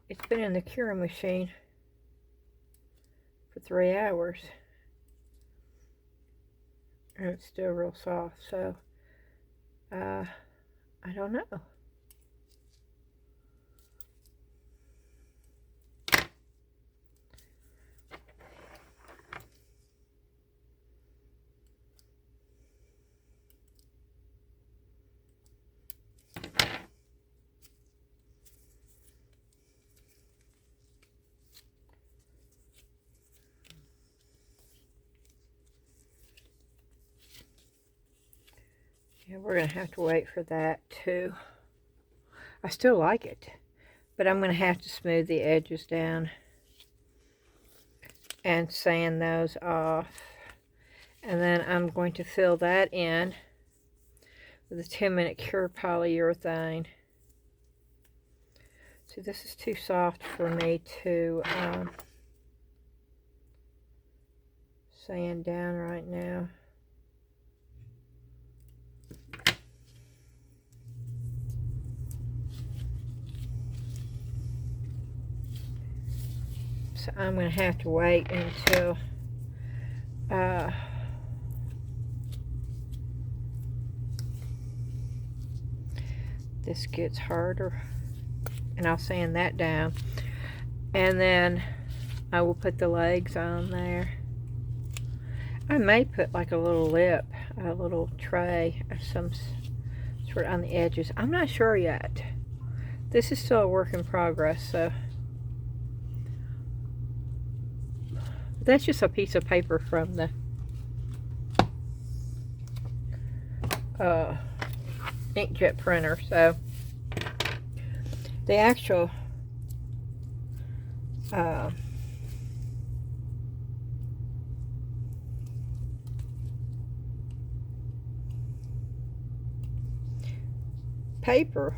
Speaker 1: it's been in the curing machine for 3 hours and it's still real soft, so I don't know. Yeah, we're going to have to wait for that too. I still like it, but I'm going to have to smooth the edges down and sand those off. And then I'm going to fill that in with a 10-minute cure polyurethane. See, this is too soft for me to sand down right now. So I'm going to have to wait until this gets harder, and I'll sand that down, and then I will put the legs on there. I may put like a little lip, a little tray of some sort on the edges. I'm not sure yet. This is still a work in progress, so that's just a piece of paper from the inkjet printer. So the actual paper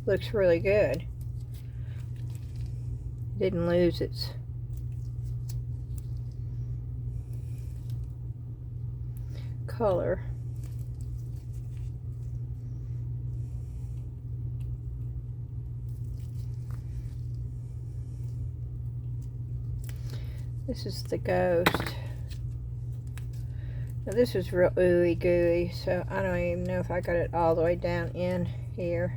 Speaker 1: looks really good. Didn't lose its color. This is the ghost. Now this is real ooey gooey, so I don't even know if I got it all the way down in here.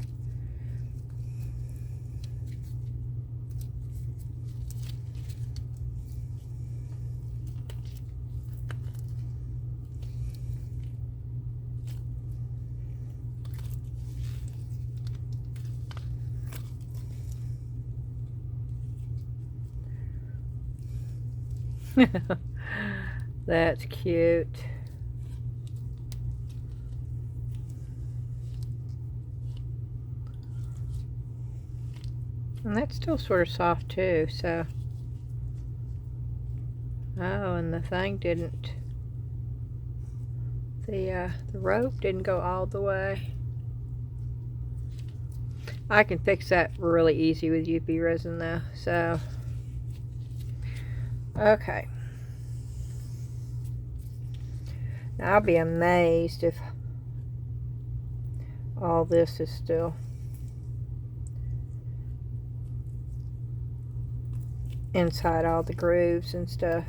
Speaker 1: That's cute. And that's still sort of soft too, so. Oh, and the thing didn't, the rope didn't go all the way. I can fix that really easy with UV resin though, so. Okay. Now I'll be amazed if all this is still inside all the grooves and stuff.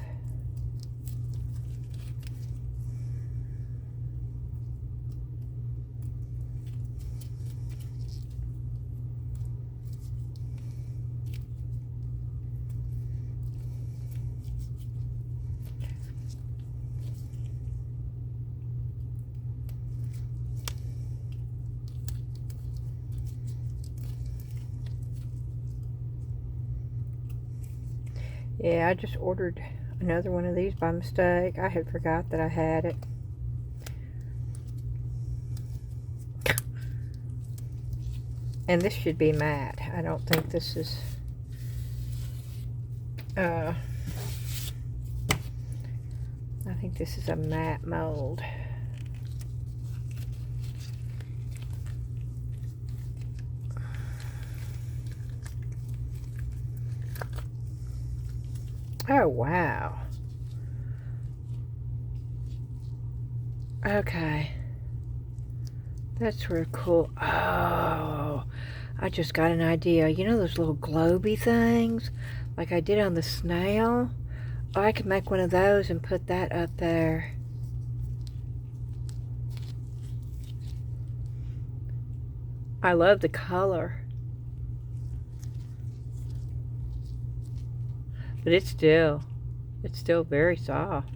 Speaker 1: Yeah, I just ordered another one of these by mistake. I had forgot that I had it. And this should be matte. I don't think this is I think this is a matte mold. Oh, wow. Okay. That's real cool. Oh, I just got an idea. You know those little globy things? Like I did on the snail? Oh, I could make one of those and put that up there. I love the color. But it's still very soft.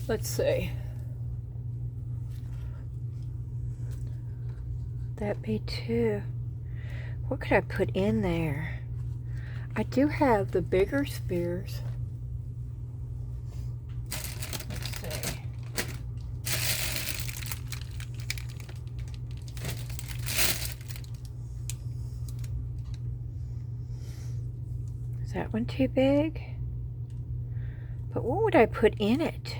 Speaker 1: Let's see. That be two. What could I put in there? I do have the bigger spears. Let's see. Is that one too big? But what would I put in it?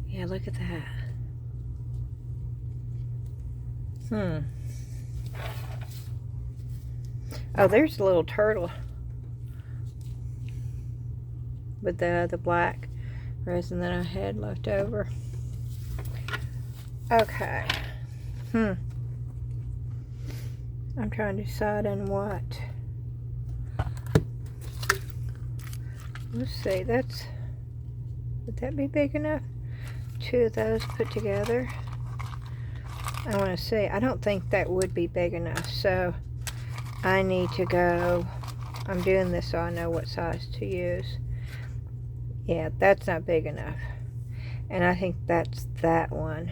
Speaker 1: Yeah, look at that. Oh, there's a little turtle with the black resin that I had left over. Okay. I'm trying to decide on what. Let's see, would that be big enough? Two of those put together. I want to see. I don't think that would be big enough, so I need to go. I'm doing this so I know what size to use. Yeah, that's not big enough. And I think that's that one.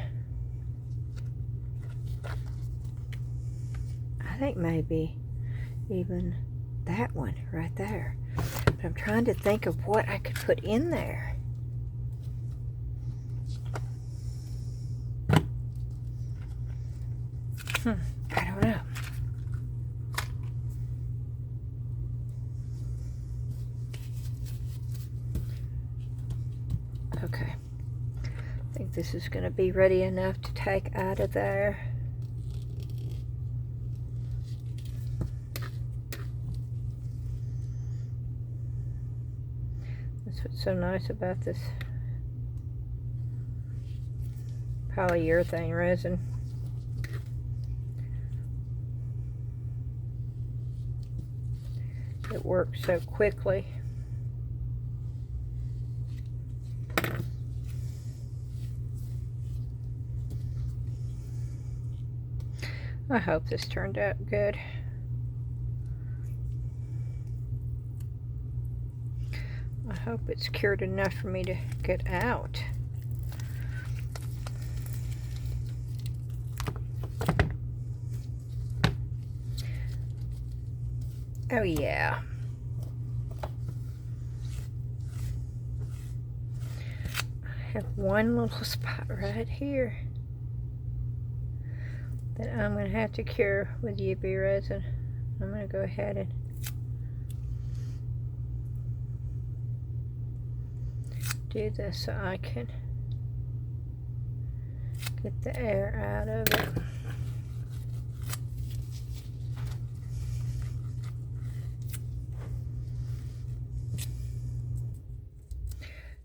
Speaker 1: I think maybe even that one right there. But I'm trying to think of what I could put in there. I don't know. Okay. I think this is going to be ready enough to take out of there. Let's put so nice about this polyurethane resin. It works so quickly. I hope this turned out good. I hope it's cured enough for me to get out. Oh yeah. I have one little spot right here that I'm going to have to cure with UV resin. I'm going to go ahead and do this so I can get the air out of it.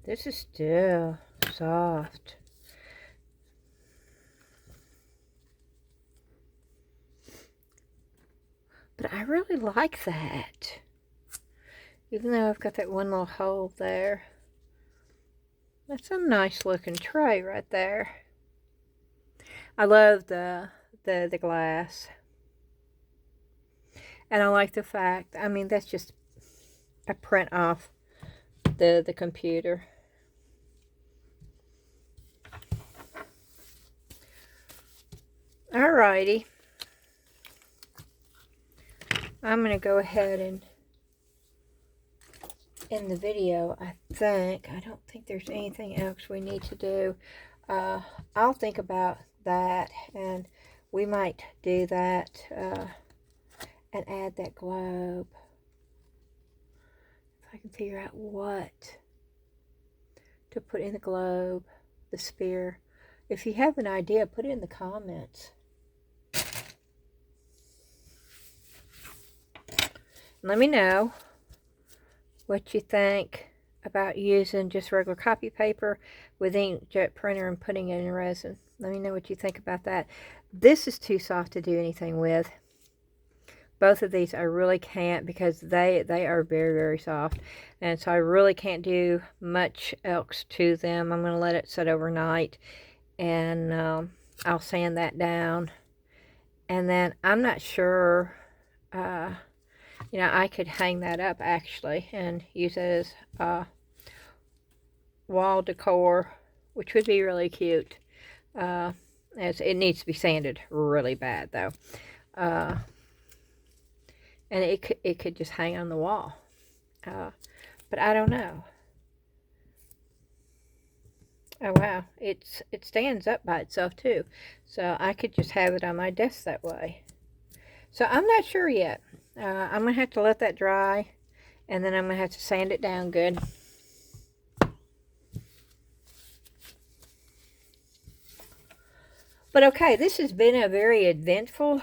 Speaker 1: This is still soft. But I really like that. Even though I've got that one little hole there. That's a nice looking tray right there. I love the glass. And I like the fact, I mean, that's just a print off the computer. Alrighty. I'm going to go ahead and end the video, I think. I don't think there's anything else we need to do. I'll think about that, and we might do that and add that globe. If I can figure out what to put in the globe, the sphere. If you have an idea, put it in the comments. Let me know what you think about using just regular copy paper with inkjet printer and putting it in resin. Let me know what you think about that. This is too soft to do anything with. Both of these I really can't, because they are very, very soft. And so I really can't do much else to them. I'm going to let it sit overnight, and I'll sand that down. And then I'm not sure... you know, I could hang that up actually and use it as wall decor, which would be really cute. As it needs to be sanded really bad though, and it could just hang on the wall. But I don't know. Oh wow, it stands up by itself too, so I could just have it on my desk that way. So I'm not sure yet. I'm going to have to let that dry, and then I'm going to have to sand it down good. But okay, this has been a very eventful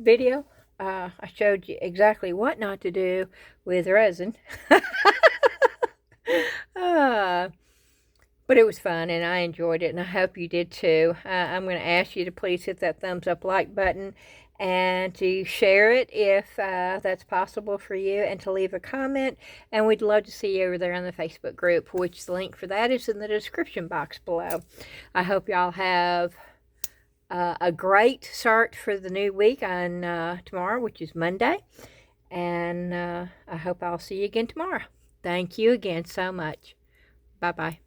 Speaker 1: video. I showed you exactly what not to do with resin. But it was fun, and I enjoyed it, and I hope you did too. I'm going to ask you to please hit that thumbs up like button, and to share it if that's possible for you, and to leave a comment. And we'd love to see you over there on the Facebook group, which the link for that is in the description box below. I hope y'all have a great start for the new week on tomorrow, which is Monday. And I hope I'll see you again tomorrow. Thank you again so much. Bye-bye.